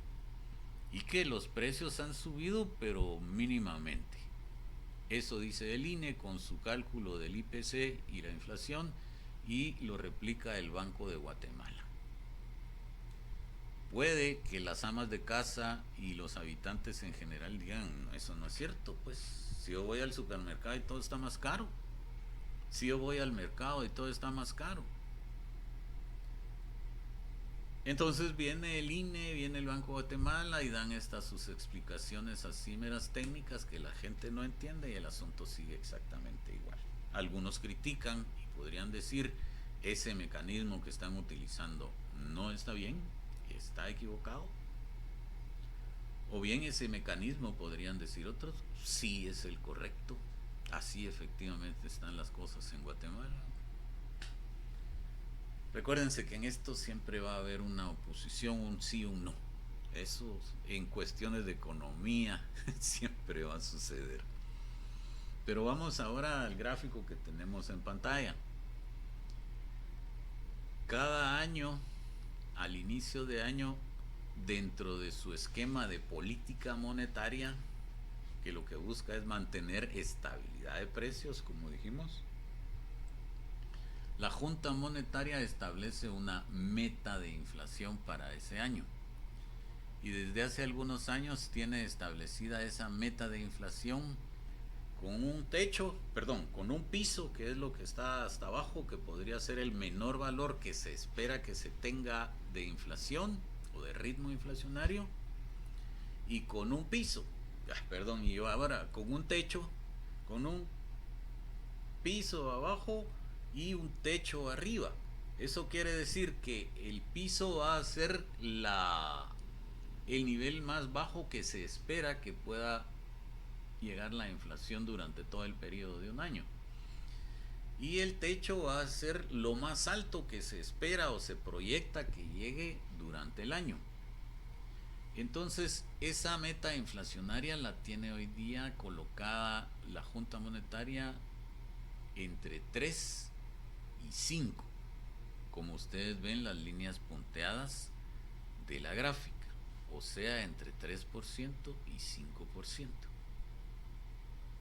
y que los precios han subido pero mínimamente. Eso dice el INE con su cálculo del IPC y la inflación y lo replica el Banco de Guatemala. Puede que las amas de casa y los habitantes en general digan, no, eso no es cierto, pues si yo voy al supermercado y todo está más caro, si yo voy al mercado y todo está más caro. Entonces viene el INE, viene el Banco de Guatemala y dan estas sus explicaciones así meras técnicas que la gente no entiende y el asunto sigue exactamente igual. Algunos critican y podrían decir ese mecanismo que están utilizando no está bien, está equivocado. O bien ese mecanismo, podrían decir otros, sí es el correcto. Así efectivamente están las cosas en Guatemala. Recuérdense que en esto siempre va a haber una oposición, un sí o un no. Eso en cuestiones de economía siempre va a suceder. Pero vamos ahora al gráfico que tenemos en pantalla. Cada año, al inicio de año, dentro de su esquema de política monetaria, que lo que busca es mantener estabilidad de precios, como dijimos, la Junta Monetaria establece una meta de inflación para ese año. Y desde hace algunos años tiene establecida esa meta de inflación con un techo, perdón, con un piso, que es lo que está hasta abajo, que podría ser el menor valor que se espera que se tenga de inflación o de ritmo inflacionario, y con un piso, perdón, y yo ahora con un techo, con un piso abajo y un techo arriba. Eso quiere decir que el piso va a ser el nivel más bajo que se espera que pueda llegar la inflación durante todo el periodo de un año. Y el techo va a ser lo más alto que se espera o se proyecta que llegue durante el año. Entonces, esa meta inflacionaria la tiene hoy día colocada la Junta Monetaria entre 3 y 5, como ustedes ven las líneas punteadas de la gráfica, o sea, entre 3% y 5%.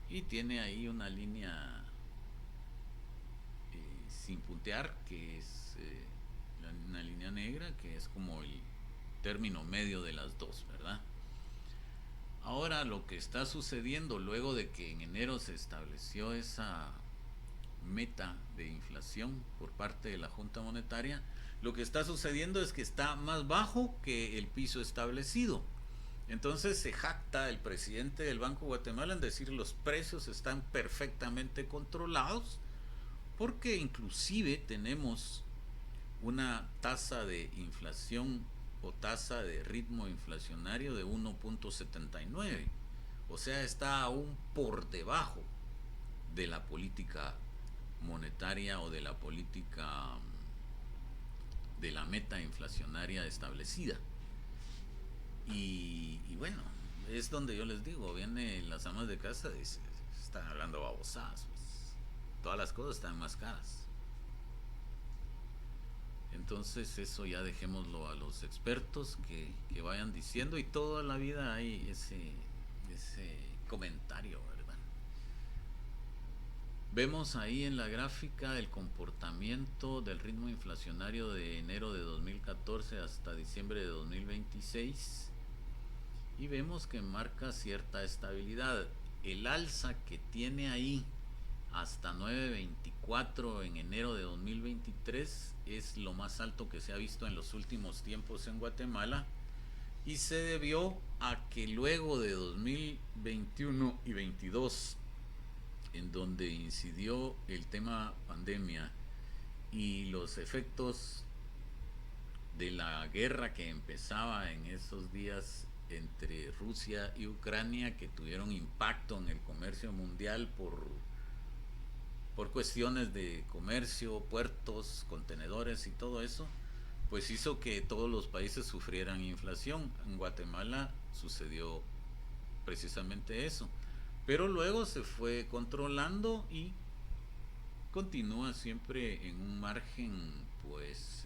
Y tiene ahí una línea sin puntear, que es una línea negra, que es como el término medio de las dos, ¿verdad? Ahora lo que está sucediendo luego de que en enero se estableció esa meta de inflación por parte de la Junta Monetaria, lo que está sucediendo es que está más bajo que el piso establecido. Entonces se jacta el presidente del Banco de Guatemala en decir los precios están perfectamente controlados, porque inclusive tenemos una tasa de inflación o tasa de ritmo inflacionario de 1.79. O sea, está aún por debajo de la política monetaria o de la política de la meta inflacionaria establecida. Y bueno, es donde yo les digo, vienen las amas de casa y están hablando babosadas. Pues. Todas las cosas están más caras. Entonces eso ya dejémoslo a los expertos que vayan diciendo, y toda la vida hay ese comentario, ¿verdad? Vemos ahí en la gráfica el comportamiento del ritmo inflacionario de enero de 2014 hasta diciembre de 2026 y vemos que marca cierta estabilidad. El alza que tiene ahí hasta 9.24 en enero de 2023 es lo más alto que se ha visto en los últimos tiempos en Guatemala, y se debió a que luego de 2021 y 22, en donde incidió el tema pandemia y los efectos de la guerra que empezaba en esos días entre Rusia y Ucrania, que tuvieron impacto en el comercio mundial por cuestiones de comercio, puertos, contenedores y todo eso, pues hizo que todos los países sufrieran inflación. En Guatemala sucedió precisamente eso, pero luego se fue controlando y continúa siempre en un margen, pues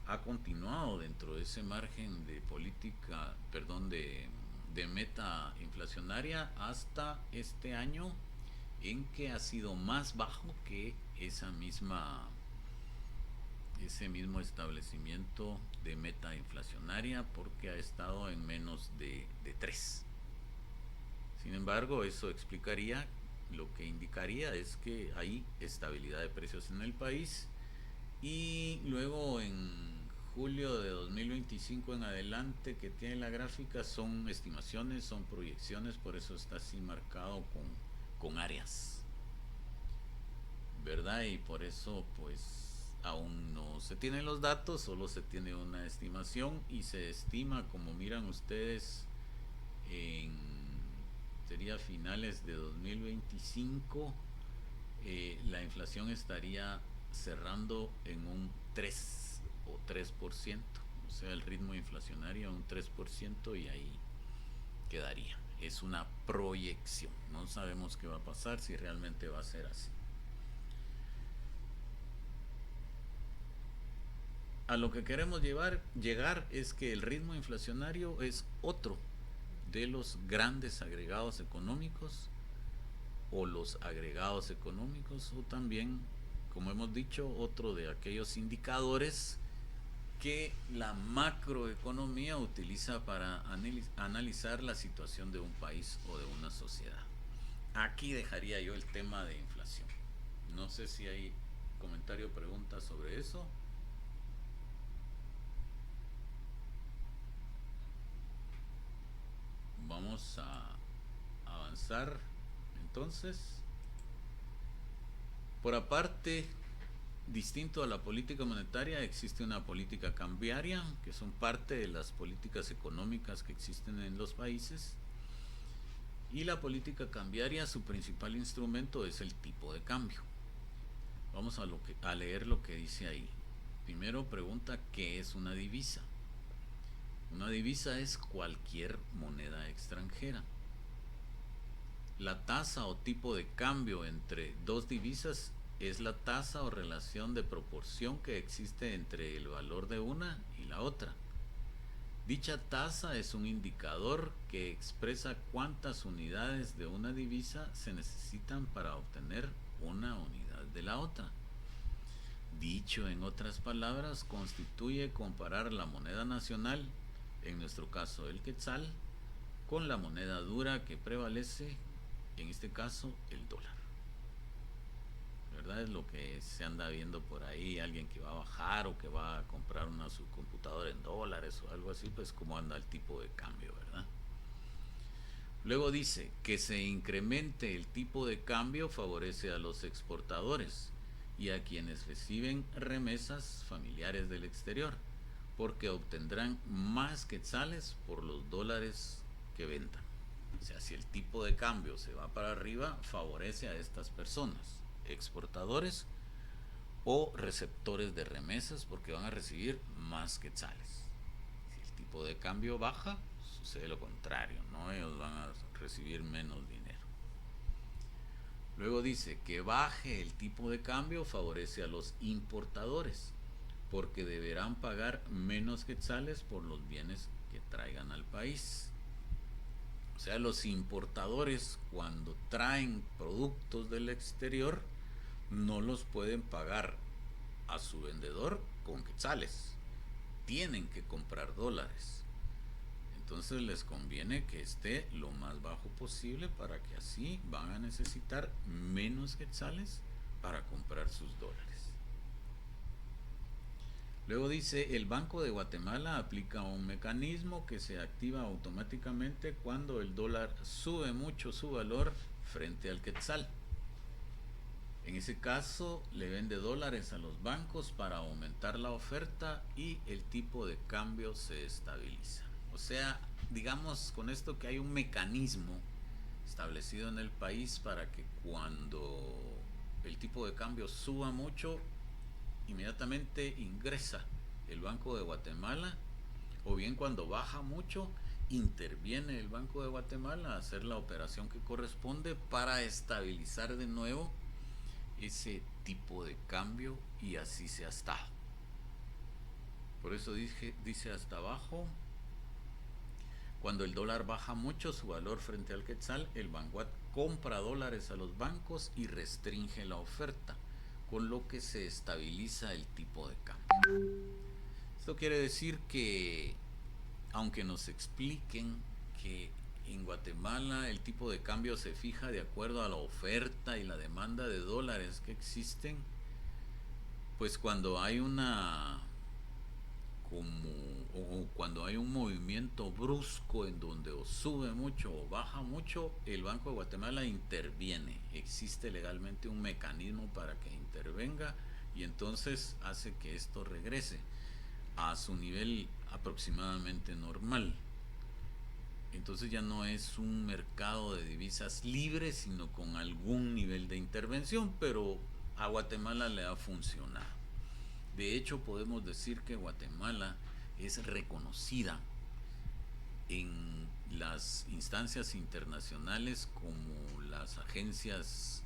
ha continuado dentro de ese margen de política, perdón, de meta inflacionaria hasta este año, en que ha sido más bajo que ese mismo establecimiento de meta inflacionaria, porque ha estado en menos de 3. Sin embargo, eso explicaría, lo que indicaría es que hay estabilidad de precios en el país, y luego en julio de 2025 en adelante que tiene la gráfica son estimaciones, son proyecciones, por eso está así marcado con áreas, ¿verdad? Y por eso pues aún no se tienen los datos, solo se tiene una estimación, y se estima, como miran ustedes, en sería finales de 2025, la inflación estaría cerrando en un 3 o 3%, o sea, el ritmo inflacionario un 3%, y ahí quedaría. Es una proyección, no sabemos qué va a pasar, si realmente va a ser así. A lo que queremos llegar es que el ritmo inflacionario es otro de los grandes agregados económicos, o los agregados económicos, o también, como hemos dicho, otro de aquellos indicadores que la macroeconomía utiliza para analizar la situación de un país o de una sociedad. Aquí dejaría yo el tema de inflación. No sé si hay comentario o pregunta sobre eso. Vamos a avanzar entonces. Por aparte, distinto a la política monetaria, existe una política cambiaria, que son parte de las políticas económicas que existen en los países. Y la política cambiaria, su principal instrumento es el tipo de cambio. Vamos a leer lo que dice ahí. Primero pregunta, ¿qué es una divisa? Una divisa es cualquier moneda extranjera. La tasa o tipo de cambio entre dos divisas es la tasa o relación de proporción que existe entre el valor de una y la otra. Dicha tasa es un indicador que expresa cuántas unidades de una divisa se necesitan para obtener una unidad de la otra. Dicho en otras palabras, constituye comparar la moneda nacional, en nuestro caso el quetzal, con la moneda dura que prevalece, en este caso el dólar. ¿Verdad? Es lo que se anda viendo por ahí, alguien que va a bajar o que va a comprar una subcomputadora en dólares o algo así, pues cómo anda el tipo de cambio, ¿verdad? Luego dice que se incremente el tipo de cambio favorece a los exportadores y a quienes reciben remesas familiares del exterior, porque obtendrán más quetzales por los dólares que vendan. O sea, si el tipo de cambio se va para arriba, favorece a estas personas, exportadores o receptores de remesas, porque van a recibir más quetzales. Si el tipo de cambio baja, sucede lo contrario, ¿no? Ellos van a recibir menos dinero. Luego dice que baje el tipo de cambio favorece a los importadores, porque deberán pagar menos quetzales por los bienes que traigan al país. O sea, los importadores cuando traen productos del exterior no los pueden pagar a su vendedor con quetzales. Tienen que comprar dólares. Entonces les conviene que esté lo más bajo posible para que así van a necesitar menos quetzales para comprar sus dólares. Luego dice, el Banco de Guatemala aplica un mecanismo que se activa automáticamente cuando el dólar sube mucho su valor frente al quetzal. En ese caso, le vende dólares a los bancos para aumentar la oferta y el tipo de cambio se estabiliza. O sea, digamos con esto que hay un mecanismo establecido en el país para que cuando el tipo de cambio suba mucho, inmediatamente ingresa el Banco de Guatemala, o bien cuando baja mucho, interviene el Banco de Guatemala a hacer la operación que corresponde para estabilizar de nuevo ese tipo de cambio y así se ha estado. Por eso dice hasta abajo, cuando el dólar baja mucho su valor frente al quetzal, el Banguat compra dólares a los bancos y restringe la oferta, con lo que se estabiliza el tipo de cambio. Esto quiere decir que, aunque nos expliquen que en Guatemala el tipo de cambio se fija de acuerdo a la oferta y la demanda de dólares que existen, pues cuando hay una como o cuando hay un movimiento brusco en donde o sube mucho o baja mucho, el Banco de Guatemala interviene. Existe legalmente un mecanismo para que intervenga y entonces hace que esto regrese a su nivel aproximadamente normal. Entonces ya no es un mercado de divisas libre, sino con algún nivel de intervención, pero a Guatemala le ha funcionado. De hecho, podemos decir que Guatemala es reconocida en las instancias internacionales como las agencias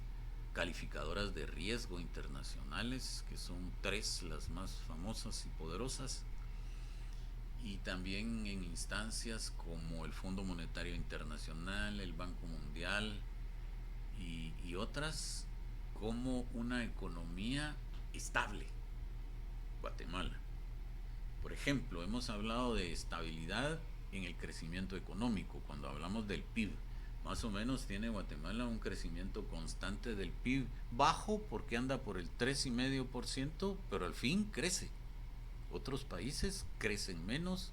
calificadoras de riesgo internacionales, que son 3 las más famosas y poderosas, y también en instancias como el Fondo Monetario Internacional, el Banco Mundial y otras, como una economía estable, Guatemala. Por ejemplo, hemos hablado de estabilidad en el crecimiento económico. Cuando hablamos del PIB, más o menos tiene Guatemala un crecimiento constante del PIB, bajo porque anda por el 3,5%, pero al fin crece. Otros países crecen menos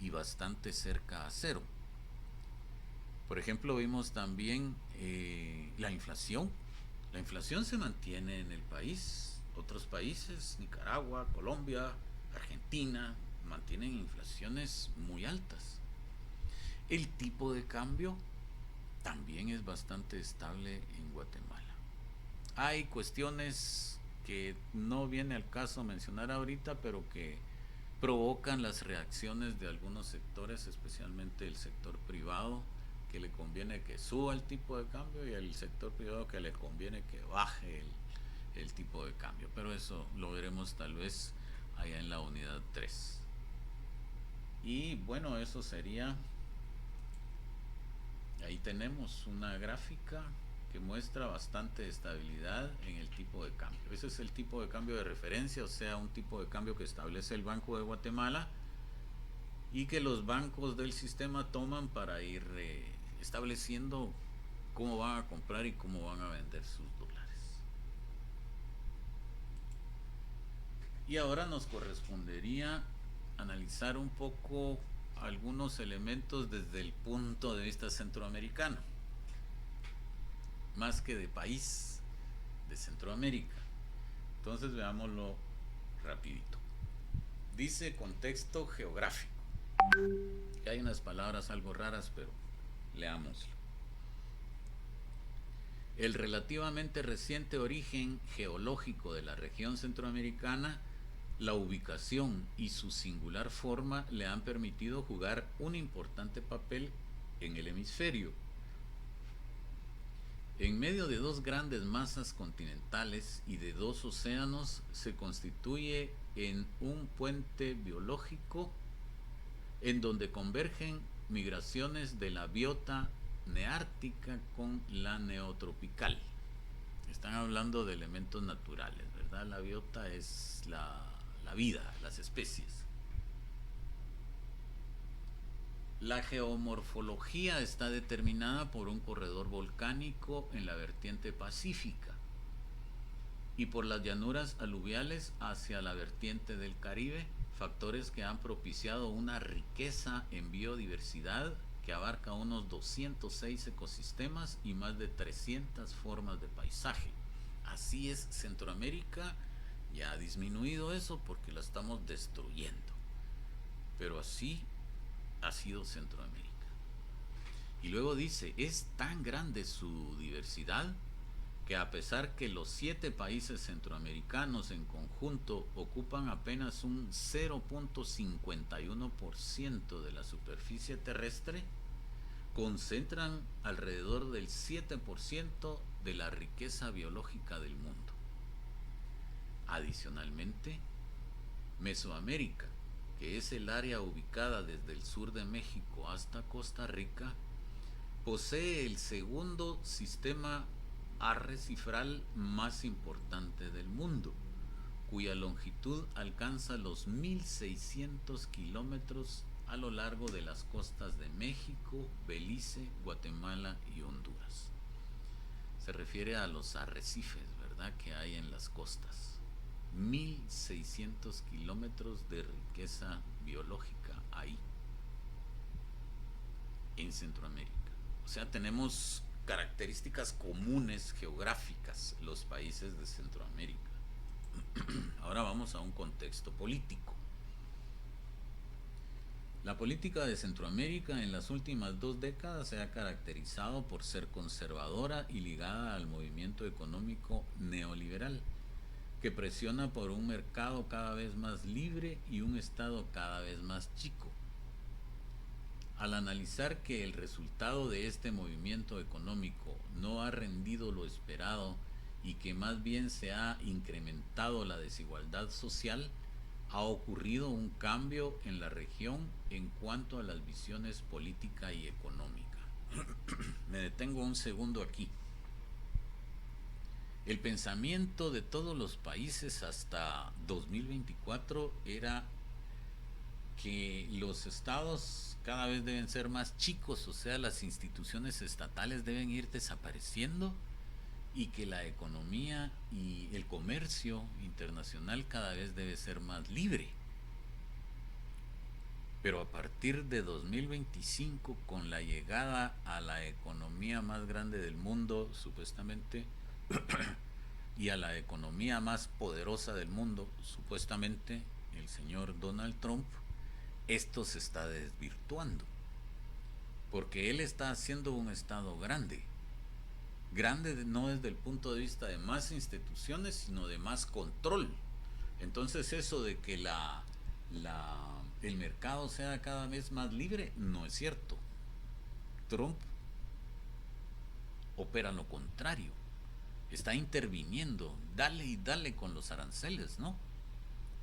y bastante cerca a cero. Por ejemplo, vimos también la inflación. La inflación se mantiene en el país. Otros países, Nicaragua, Colombia, Argentina, mantienen inflaciones muy altas. El tipo de cambio también es bastante estable en Guatemala. Hay cuestiones que no viene al caso mencionar ahorita, pero que provocan las reacciones de algunos sectores, especialmente el sector privado, que le conviene que suba el tipo de cambio, y el sector privado que le conviene que baje el tipo de cambio. Pero eso lo veremos tal vez allá en la unidad 3. Y bueno, eso sería. Ahí tenemos una gráfica que muestra bastante estabilidad en el tipo de cambio. Ese es el tipo de cambio de referencia, o sea, un tipo de cambio que establece el Banco de Guatemala y que los bancos del sistema toman para ir estableciendo cómo van a comprar y cómo van a vender sus dólares. Y ahora nos correspondería analizar un poco algunos elementos desde el punto de vista centroamericano, más que de país, de Centroamérica. Entonces veámoslo rapidito. Dice contexto geográfico. Que hay unas palabras algo raras, pero leámoslo. El relativamente reciente origen geológico de la región centroamericana, la ubicación y su singular forma le han permitido jugar un importante papel en el hemisferio. En medio de dos grandes masas continentales y de dos océanos se constituye en un puente biológico en donde convergen migraciones de la biota neártica con la neotropical. Están hablando de elementos naturales, ¿verdad? La biota es la vida, las especies. La geomorfología está determinada por un corredor volcánico en la vertiente pacífica y por las llanuras aluviales hacia la vertiente del Caribe, factores que han propiciado una riqueza en biodiversidad que abarca unos 206 ecosistemas y más de 300 formas de paisaje. Así es Centroamérica, ya ha disminuido eso porque la estamos destruyendo, pero así ha sido Centroamérica. Y luego dice, es tan grande su diversidad que a pesar que los 7 países centroamericanos en conjunto ocupan apenas un 0.51% de la superficie terrestre, concentran alrededor del 7% de la riqueza biológica del mundo. Adicionalmente, Mesoamérica, que es el área ubicada desde el sur de México hasta Costa Rica, posee el segundo sistema arrecifal más importante del mundo, cuya longitud alcanza los 1.600 kilómetros a lo largo de las costas de México, Belice, Guatemala y Honduras. Se refiere a los arrecifes, ¿verdad?, que hay en las costas. 1.600 kilómetros de riqueza biológica ahí, en Centroamérica. O sea, tenemos características comunes geográficas los países de Centroamérica. Ahora vamos a un contexto político. La política de Centroamérica en las últimas 2 décadas se ha caracterizado por ser conservadora y ligada al movimiento económico neoliberal, que presiona por un mercado cada vez más libre y un Estado cada vez más chico. Al analizar que el resultado de este movimiento económico no ha rendido lo esperado y que más bien se ha incrementado la desigualdad social, ha ocurrido un cambio en la región en cuanto a las visiones política y económica. Me detengo un segundo aquí. El pensamiento de todos los países hasta 2024 era que los estados cada vez deben ser más chicos, o sea, las instituciones estatales deben ir desapareciendo y que la economía y el comercio internacional cada vez debe ser más libre. Pero a partir de 2025, con la llegada a la economía más grande del mundo, supuestamente, y a la economía más poderosa del mundo, supuestamente, el señor Donald Trump, esto se está desvirtuando, porque él está haciendo un Estado grande. Grande no desde el punto de vista de más instituciones, sino de más control. Entonces eso de que el mercado sea cada vez más libre, no es cierto. Trump opera lo contrario, está interviniendo, dale y dale con los aranceles, ¿no?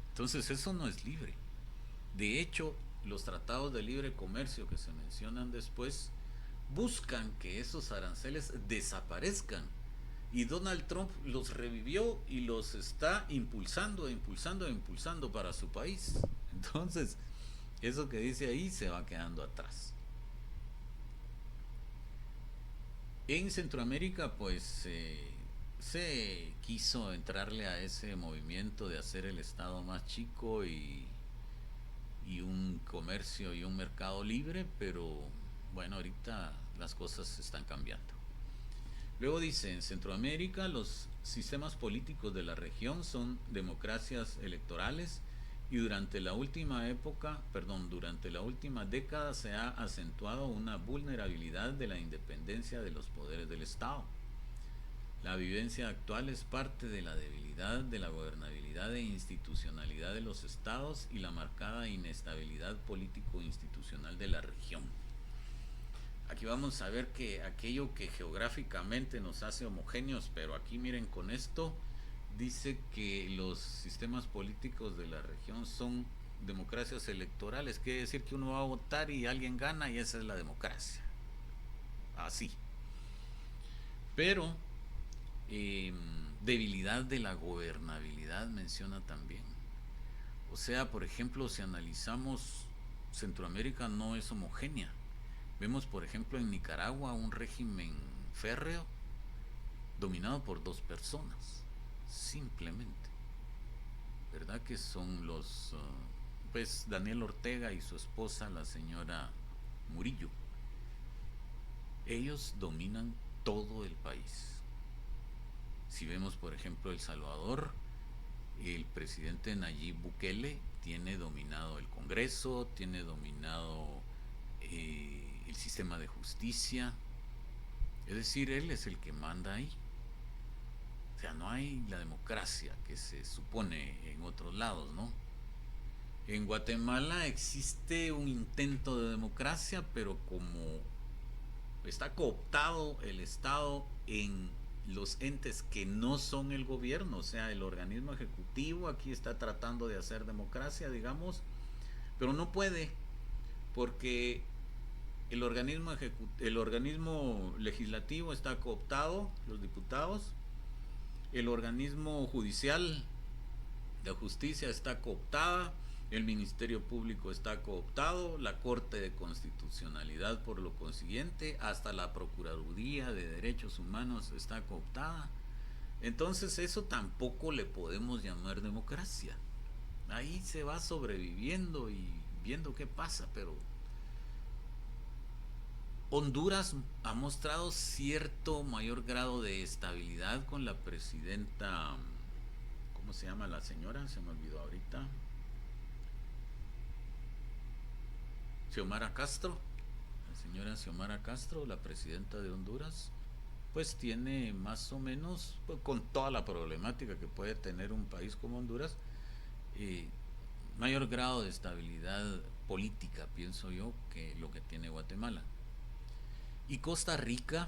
Entonces eso no es libre. De hecho, los tratados de libre comercio que se mencionan después buscan que esos aranceles desaparezcan. Y Donald Trump los revivió y los está impulsando, impulsando, impulsando para su país. Entonces, eso que dice ahí se va quedando atrás. En Centroamérica, pues se quiso entrarle a ese movimiento de hacer el Estado más chico y un comercio y un mercado libre, pero bueno, ahorita las cosas están cambiando. Luego dice, en Centroamérica los sistemas políticos de la región son democracias electorales y durante la última década se ha acentuado una vulnerabilidad de la independencia de los poderes del Estado. La vivencia actual es parte de la debilidad de la gobernabilidad e institucionalidad de los estados y la marcada inestabilidad político-institucional de la región. Aquí vamos a ver que aquello que geográficamente nos hace homogéneos, pero aquí miren con esto, dice que los sistemas políticos de la región son democracias electorales, quiere decir que uno va a votar y alguien gana y esa es la democracia. Así. Pero eh, debilidad de la gobernabilidad menciona también. O sea, por ejemplo, si analizamos Centroamérica no es homogénea. Vemos, por ejemplo, en Nicaragua un régimen férreo dominado por dos personas, simplemente. ¿Verdad? Que son pues Daniel Ortega y su esposa, la señora Murillo. Ellos dominan todo el país. Si vemos, por ejemplo, El Salvador, el presidente Nayib Bukele tiene dominado el Congreso, tiene dominado el sistema de justicia, es decir, él es el que manda ahí. O sea, no hay la democracia que se supone en otros lados, ¿no? En Guatemala existe un intento de democracia, pero como está cooptado el Estado en los entes que no son el gobierno, o sea, el organismo ejecutivo aquí está tratando de hacer democracia, digamos, pero no puede porque el organismo legislativo está cooptado, los diputados, el organismo judicial, la justicia está cooptada, el Ministerio Público está cooptado, la Corte de Constitucionalidad por lo consiguiente, hasta la Procuraduría de Derechos Humanos está cooptada. Entonces eso tampoco le podemos llamar democracia. Ahí se va sobreviviendo y viendo qué pasa, pero Honduras ha mostrado cierto mayor grado de estabilidad con la presidenta, ¿cómo se llama la señora? Se me olvidó ahorita. Xiomara Castro, la señora Xiomara Castro, la presidenta de Honduras, pues tiene más o menos, pues, con toda la problemática que puede tener un país como Honduras, eh, mayor grado de estabilidad política, pienso yo, que lo que tiene Guatemala. Y Costa Rica,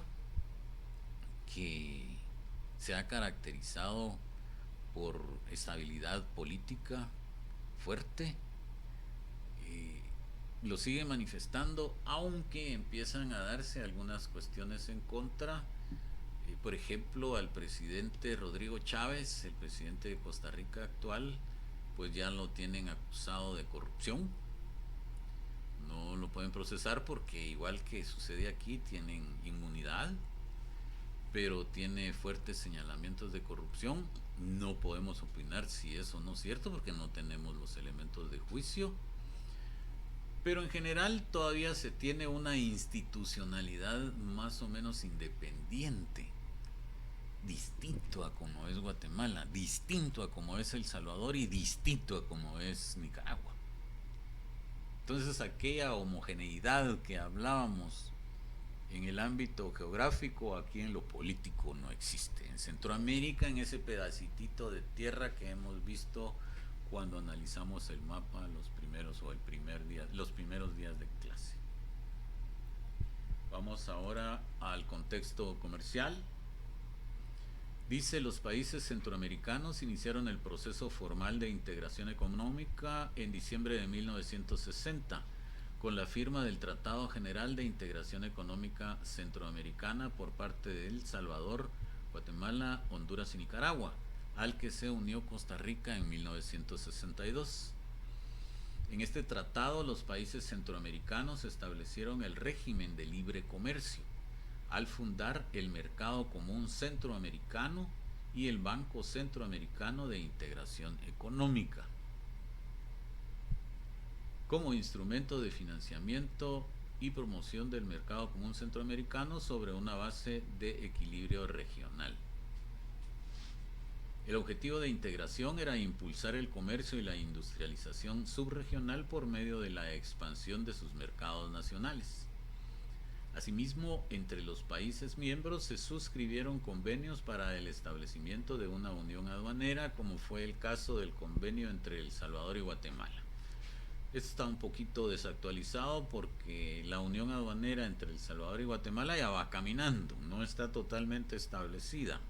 que se ha caracterizado por estabilidad política fuerte, eh, lo sigue manifestando, aunque empiezan a darse algunas cuestiones en contra. Por ejemplo, al presidente Rodrigo Chávez, el presidente de Costa Rica actual, pues ya lo tienen acusado de corrupción. No lo pueden procesar porque igual que sucede aquí, tienen inmunidad, pero tiene fuertes señalamientos de corrupción. No podemos opinar si eso no es cierto porque no tenemos los elementos de juicio. Pero en general todavía se tiene una institucionalidad más o menos independiente, distinto a como es Guatemala, distinto a como es El Salvador y distinto a como es Nicaragua. Entonces aquella homogeneidad que hablábamos en el ámbito geográfico, aquí en lo político no existe. En Centroamérica, en ese pedacitito de tierra que hemos visto cuando analizamos el mapa los primeros días de clase. Vamos ahora al contexto comercial. Dice, los países centroamericanos iniciaron el proceso formal de integración económica en diciembre de 1960, con la firma del Tratado General de Integración Económica Centroamericana por parte de El Salvador, Guatemala, Honduras y Nicaragua, al que se unió Costa Rica en 1962. En este tratado, los países centroamericanos establecieron el régimen de libre comercio, al fundar el Mercado Común Centroamericano y el Banco Centroamericano de Integración Económica, como instrumento de financiamiento y promoción del Mercado Común Centroamericano sobre una base de equilibrio regional. El objetivo de integración era impulsar el comercio y la industrialización subregional por medio de la expansión de sus mercados nacionales. Asimismo, entre los países miembros se suscribieron convenios para el establecimiento de una unión aduanera, como fue el caso del convenio entre El Salvador y Guatemala. Esto está un poquito desactualizado porque la unión aduanera entre El Salvador y Guatemala ya va caminando, no está totalmente establecida,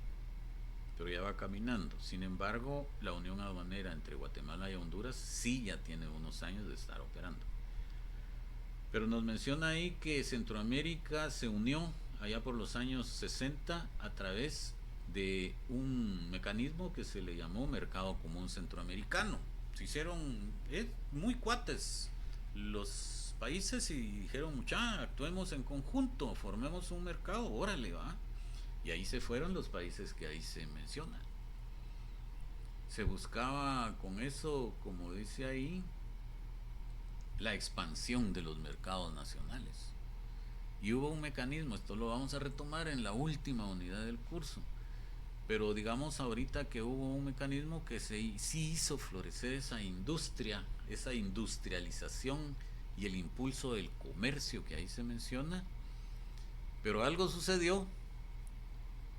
pero ya va caminando. Sin embargo, la unión aduanera entre Guatemala y Honduras sí ya tiene unos años de estar operando. Pero nos menciona ahí que Centroamérica se unió allá por los años 60 a través de un mecanismo que se le llamó Mercado Común Centroamericano. Se hicieron muy cuates los países y dijeron, mucha, actuemos en conjunto, formemos un mercado, órale, va. Y ahí se fueron los países que ahí se mencionan. Se buscaba con eso, como dice ahí, la expansión de los mercados nacionales. Y hubo un mecanismo, esto lo vamos a retomar en la última unidad del curso, pero digamos ahorita que hubo un mecanismo que sí hizo florecer esa industria, esa industrialización y el impulso del comercio que ahí se menciona, pero algo sucedió.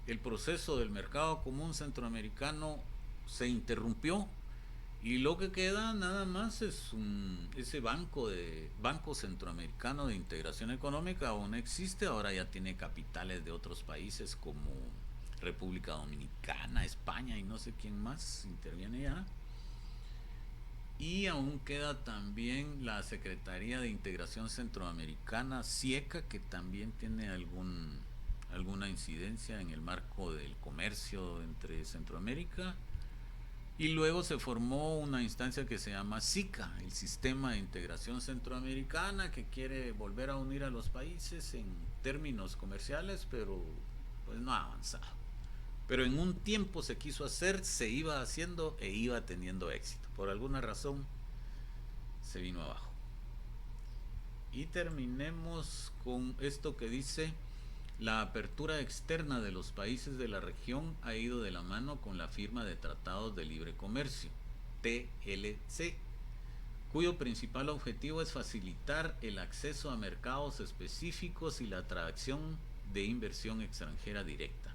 El proceso del Mercado Común Centroamericano se interrumpió y lo que queda nada más es ese Banco Centroamericano de Integración Económica. Aún existe, ahora ya tiene capitales de otros países como República Dominicana, España y no sé quién más interviene ya. Y aún queda también la Secretaría de Integración Centroamericana, SIECA, que también tiene alguna incidencia en el marco del comercio entre Centroamérica. Y luego se formó una instancia que se llama SICA, el Sistema de Integración Centroamericana, que quiere volver a unir a los países en términos comerciales, pero pues no ha avanzado. Pero en un tiempo se quiso hacer, se iba haciendo e iba teniendo éxito. Por alguna razón se vino abajo. Y terminemos con esto que dice: la apertura externa de los países de la región ha ido de la mano con la firma de tratados de libre comercio, TLC, cuyo principal objetivo es facilitar el acceso a mercados específicos y la atracción de inversión extranjera directa.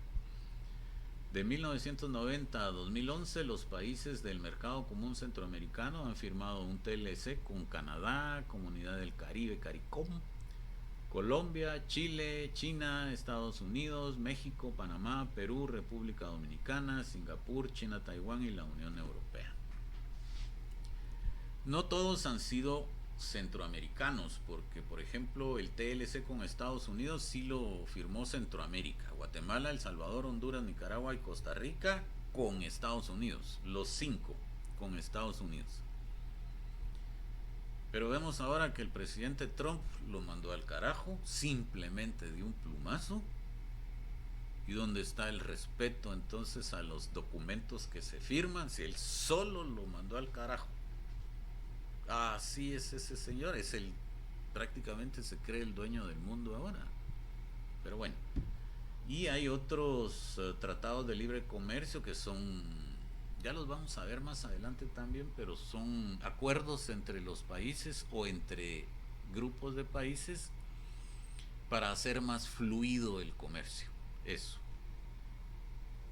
De 1990 a 2011, los países del Mercado Común Centroamericano han firmado un TLC con Canadá, Comunidad del Caribe, CARICOM, Colombia, Chile, China, Estados Unidos, México, Panamá, Perú, República Dominicana, Singapur, China, Taiwán y la Unión Europea. No todos han sido centroamericanos, porque por ejemplo el TLC con Estados Unidos sí lo firmó Centroamérica: Guatemala, El Salvador, Honduras, Nicaragua y Costa Rica con Estados Unidos, los 5 con Estados Unidos. Pero vemos ahora que el presidente Trump lo mandó al carajo, simplemente de un plumazo. ¿Y dónde está el respeto entonces a los documentos que se firman si él solo lo mandó al carajo? Así es ese señor, prácticamente se cree el dueño del mundo ahora. Pero bueno, y hay otros tratados de libre comercio que son, ya los vamos a ver más adelante también, pero son acuerdos entre los países o entre grupos de países para hacer más fluido el comercio. Eso.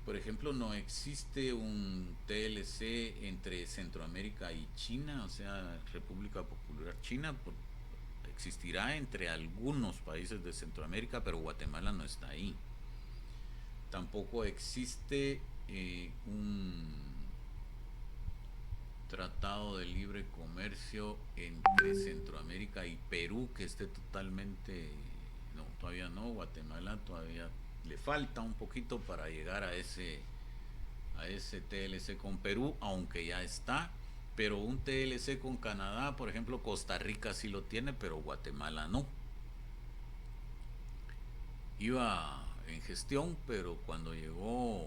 Por ejemplo, no existe un TLC entre Centroamérica y China, o sea, República Popular China, existirá entre algunos países de Centroamérica, pero Guatemala no está ahí. Tampoco existe un tratado de libre comercio entre Centroamérica y Perú que esté totalmente, no, todavía no. Guatemala todavía le falta un poquito para llegar a ese TLC con Perú, aunque ya está. Pero un TLC con Canadá, por ejemplo, Costa Rica sí lo tiene, pero Guatemala no. Iba en gestión, pero cuando llegó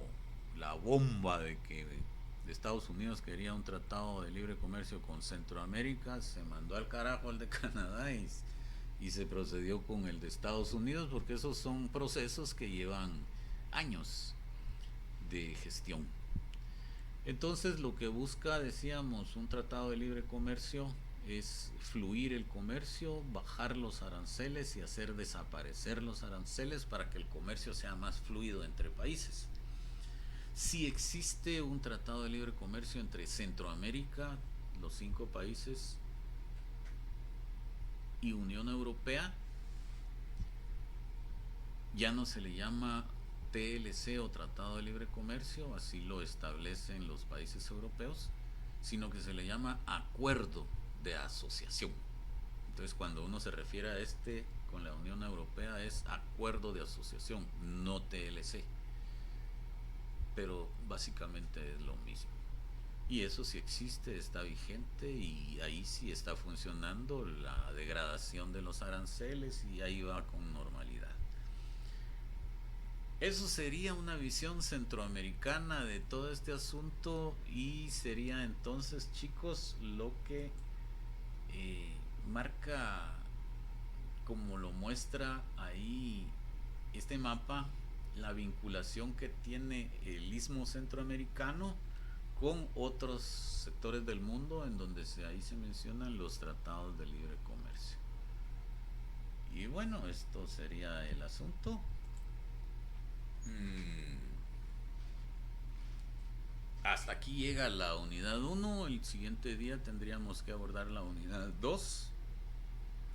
la bomba de que de Estados Unidos quería un tratado de libre comercio con Centroamérica, se mandó al carajo al de Canadá y se procedió con el de Estados Unidos, porque esos son procesos que llevan años de gestión. Entonces lo que busca, decíamos, un tratado de libre comercio es fluir el comercio, bajar los aranceles y hacer desaparecer los aranceles para que el comercio sea más fluido entre países. Si existe un tratado de libre comercio entre Centroamérica, los 5 países, y Unión Europea, ya no se le llama TLC o Tratado de Libre Comercio, así lo establecen los países europeos, sino que se le llama Acuerdo de Asociación. Entonces, cuando uno se refiere a este con la Unión Europea es Acuerdo de Asociación, no TLC. Pero básicamente es lo mismo. Y eso sí existe, está vigente y ahí sí está funcionando la degradación de los aranceles y ahí va con normalidad. Eso sería una visión centroamericana de todo este asunto y sería entonces, chicos, lo que marca, como lo muestra ahí este mapa, la vinculación que tiene el istmo centroamericano con otros sectores del mundo en donde ahí se mencionan los tratados de libre comercio. Y bueno, esto sería el asunto. Hasta aquí llega la unidad 1. El siguiente día tendríamos que abordar la unidad 2,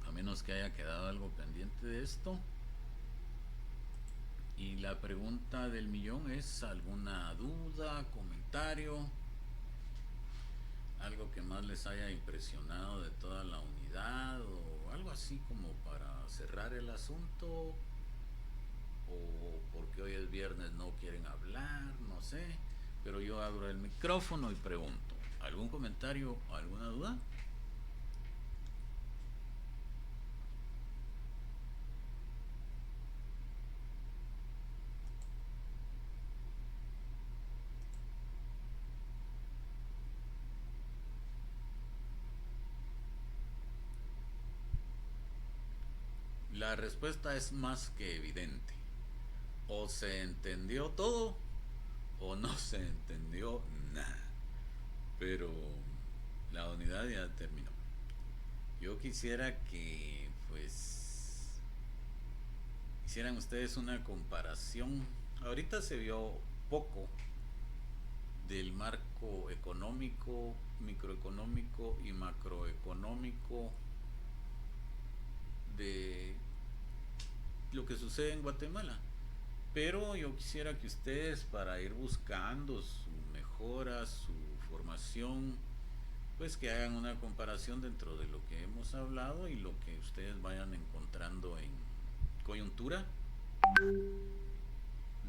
a menos que haya quedado algo pendiente de esto. Y la pregunta del millón es: ¿alguna duda, comentario, algo que más les haya impresionado de toda la unidad o algo así como para cerrar el asunto? O porque hoy es viernes no quieren hablar, no sé, pero yo abro el micrófono y pregunto: ¿algún comentario, alguna duda? La respuesta es más que evidente: o se entendió todo o no se entendió nada. Pero la unidad ya terminó. Yo quisiera que pues hicieran ustedes una comparación. Ahorita se vio poco del marco económico, microeconómico y macroeconómico de lo que sucede en Guatemala. Pero yo quisiera que ustedes, para ir buscando su mejora, su formación, pues que hagan una comparación dentro de lo que hemos hablado y lo que ustedes vayan encontrando en coyuntura.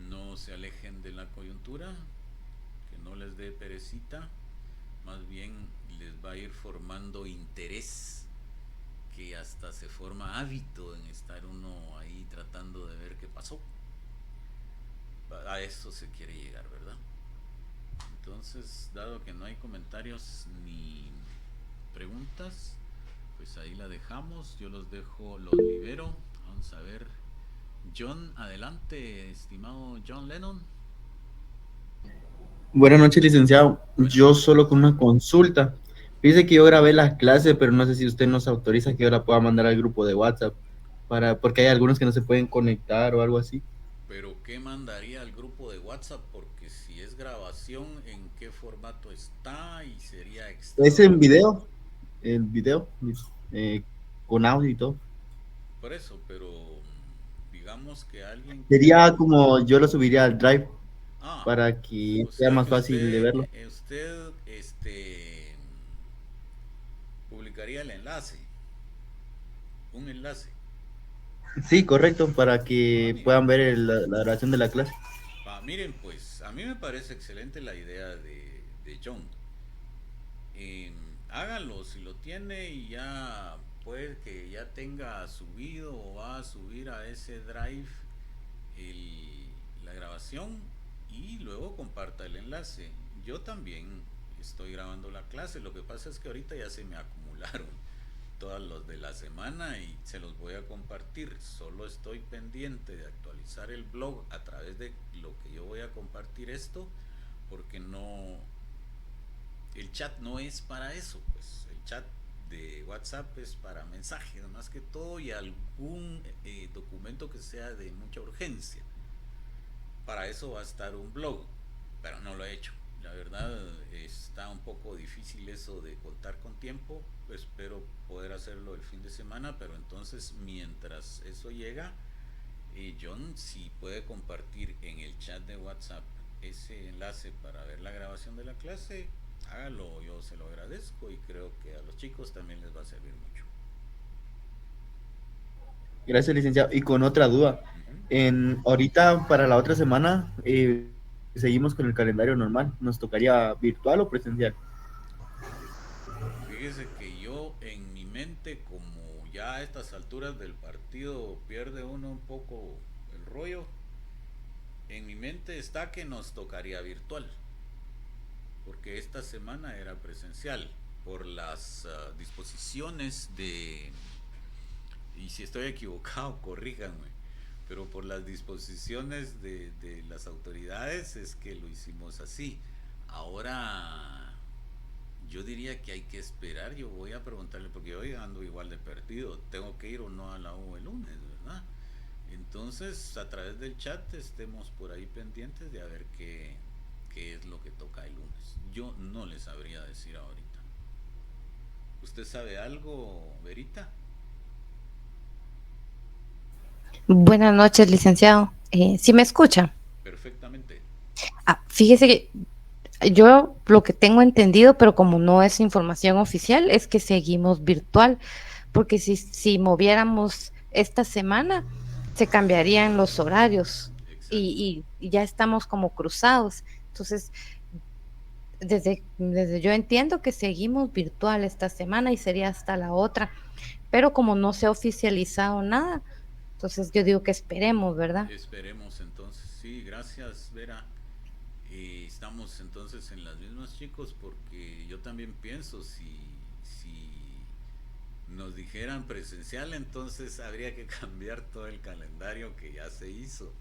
No se alejen de la coyuntura, que no les dé perecita, más bien les va a ir formando interés, que hasta se forma hábito en estar uno ahí tratando de ver qué pasó. A eso se quiere llegar, ¿verdad? Entonces, dado que no hay comentarios ni preguntas, pues ahí la dejamos. Yo los dejo, los libero. Vamos a ver. John, adelante, estimado John Lennon. Buenas noches, licenciado. Buenas Yo noches. solo con una consulta. Dice que yo grabé la clase, pero no sé si usted nos autoriza que yo la pueda mandar al grupo de WhatsApp, porque hay algunos que no se pueden conectar o algo así. Pero ¿qué mandaría al grupo de WhatsApp? Porque si es grabación, ¿en qué formato está? Y sería Es extra. en video, el video, eh, con audio y todo. Por eso, pero digamos que alguien quiere... Sería como yo lo subiría al Drive Ah, para que o sea sea más que fácil de verlo. usted, publicaría el enlace, un enlace. Sí, correcto, para Ah, que mire, puedan ver la grabación de la clase. miren, pues a mí me parece excelente la idea de John. Eh, Hágalo si lo tiene y ya puede que ya tenga subido o va a subir a ese drive la grabación y luego comparta el enlace. Yo también estoy grabando la clase, lo que pasa es que ahorita ya se me acumularon todos los de la semana y se los voy a compartir. Solo estoy pendiente de actualizar el blog a través de lo que yo voy a compartir esto, porque no, el chat no es para eso, pues el chat de WhatsApp es para mensajes más que todo y algún documento que sea de mucha urgencia. Para eso va a estar un blog, pero no lo he hecho. La verdad está un poco difícil eso de contar con tiempo. Espero poder hacerlo el fin de semana, pero entonces mientras eso llega, John, si puede compartir en el chat de WhatsApp ese enlace para ver la grabación de la clase, hágalo, yo se lo agradezco y creo que a los chicos también les va a servir mucho. Gracias, licenciado. Y con otra duda, Ujú. ahorita para la otra semana seguimos con el calendario normal. ¿Nos tocaría virtual o presencial? Fíjese que yo en mi mente, como ya a estas alturas del partido pierde uno un poco el rollo, en mi mente está que nos tocaría virtual, porque esta semana era presencial por las disposiciones de, y si estoy equivocado, corríjanme, pero por las disposiciones de las autoridades es que lo hicimos así. Ahora yo diría que hay que esperar. Yo voy a preguntarle porque hoy ando igual de perdido. Tengo que ir o no a la U el lunes, ¿verdad? Entonces, a través del chat estemos por ahí pendientes de a ver qué es lo que toca el lunes. Yo no les sabría decir ahorita. ¿Usted sabe algo, Verita? Buenas noches, licenciado. ¿Sí me escucha? Perfectamente. Fíjese que yo lo que tengo entendido, pero como no es información oficial, es que seguimos virtual, porque si moviéramos esta semana, se cambiarían los horarios Exacto. y ya estamos como cruzados. Entonces, desde yo entiendo que seguimos virtual esta semana y sería hasta la otra, pero como no se ha oficializado nada, entonces yo digo que esperemos, ¿verdad? Esperemos entonces. Sí, gracias, Vera. Estamos entonces en las mismas, chicos, porque yo también pienso si nos dijeran presencial, entonces habría que cambiar todo el calendario que ya se hizo.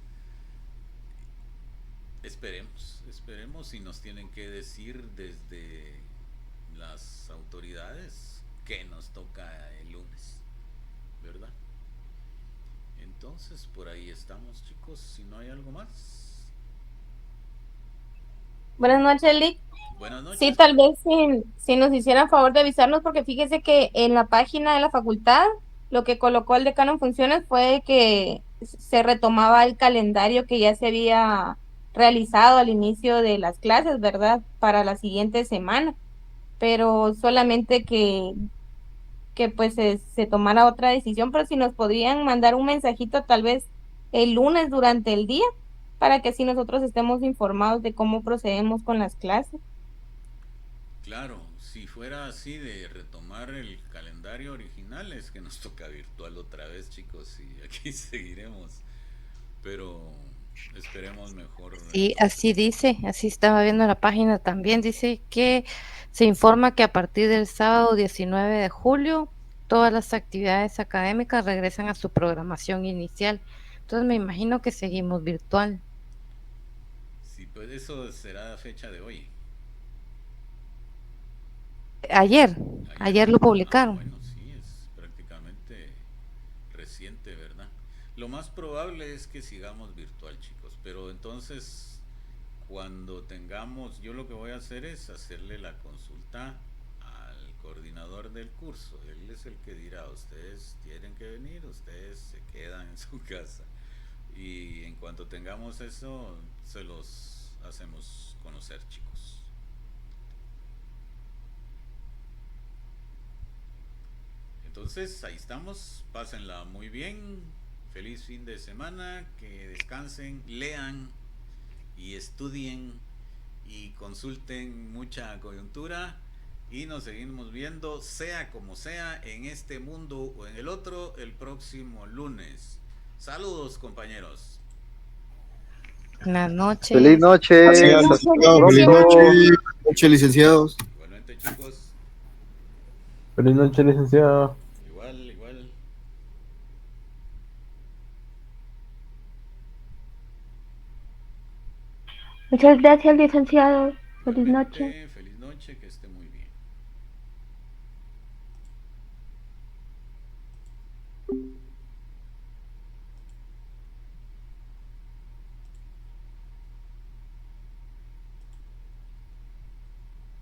Esperemos si nos tienen que decir desde las autoridades que nos toca el lunes, ¿verdad? Entonces por ahí estamos, chicos, si no hay algo más. Buenas noches, Lick. Buenas Sí, noches. tal vez si nos hicieran favor de avisarnos, porque fíjese que en la página de la facultad lo que colocó el decano en funciones fue que se retomaba el calendario que ya se había realizado al inicio de las clases, ¿verdad? Para la siguiente semana, pero solamente que pues se tomara otra decisión, pero si nos podrían mandar un mensajito tal vez el lunes durante el día, para que así nosotros estemos informados de cómo procedemos con las clases. Claro, si fuera así de retomar el calendario original, es que nos toca virtual otra vez, chicos, y aquí seguiremos. Pero esperemos mejor Sí, así entonces. dice, así estaba viendo la página también, dice que se informa que a partir del sábado 19 de julio todas las actividades académicas regresan a su programación inicial. Entonces me imagino que seguimos virtual. Sí, pues eso será fecha de hoy, Ayer, ayer. ayer lo Ah, publicaron. bueno, sí, es prácticamente reciente, ¿verdad? Lo más probable es que sigamos virtual, chicos, pero entonces cuando tengamos, yo lo que voy a hacer es hacerle la consulta al coordinador del curso. Él es el que dirá, ustedes tienen que venir, ustedes se quedan en su casa. Y en cuanto tengamos eso, se los hacemos conocer, chicos. Entonces, ahí estamos, pásenla muy bien, feliz fin de semana, que descansen, lean y estudien y consulten mucha coyuntura y nos seguimos viendo, sea como sea, en este mundo o en el otro, el próximo lunes. Saludos, compañeros. Buenas noches. Feliz noche. Gracias, Hasta licenciado. pronto. Feliz noche. Feliz noche, licenciados. Igualmente, chicos. Feliz noche, licenciado. Igual, igual. Muchas gracias, licenciado. Feliz Igualmente, noche. feliz noche, que esté muy bien.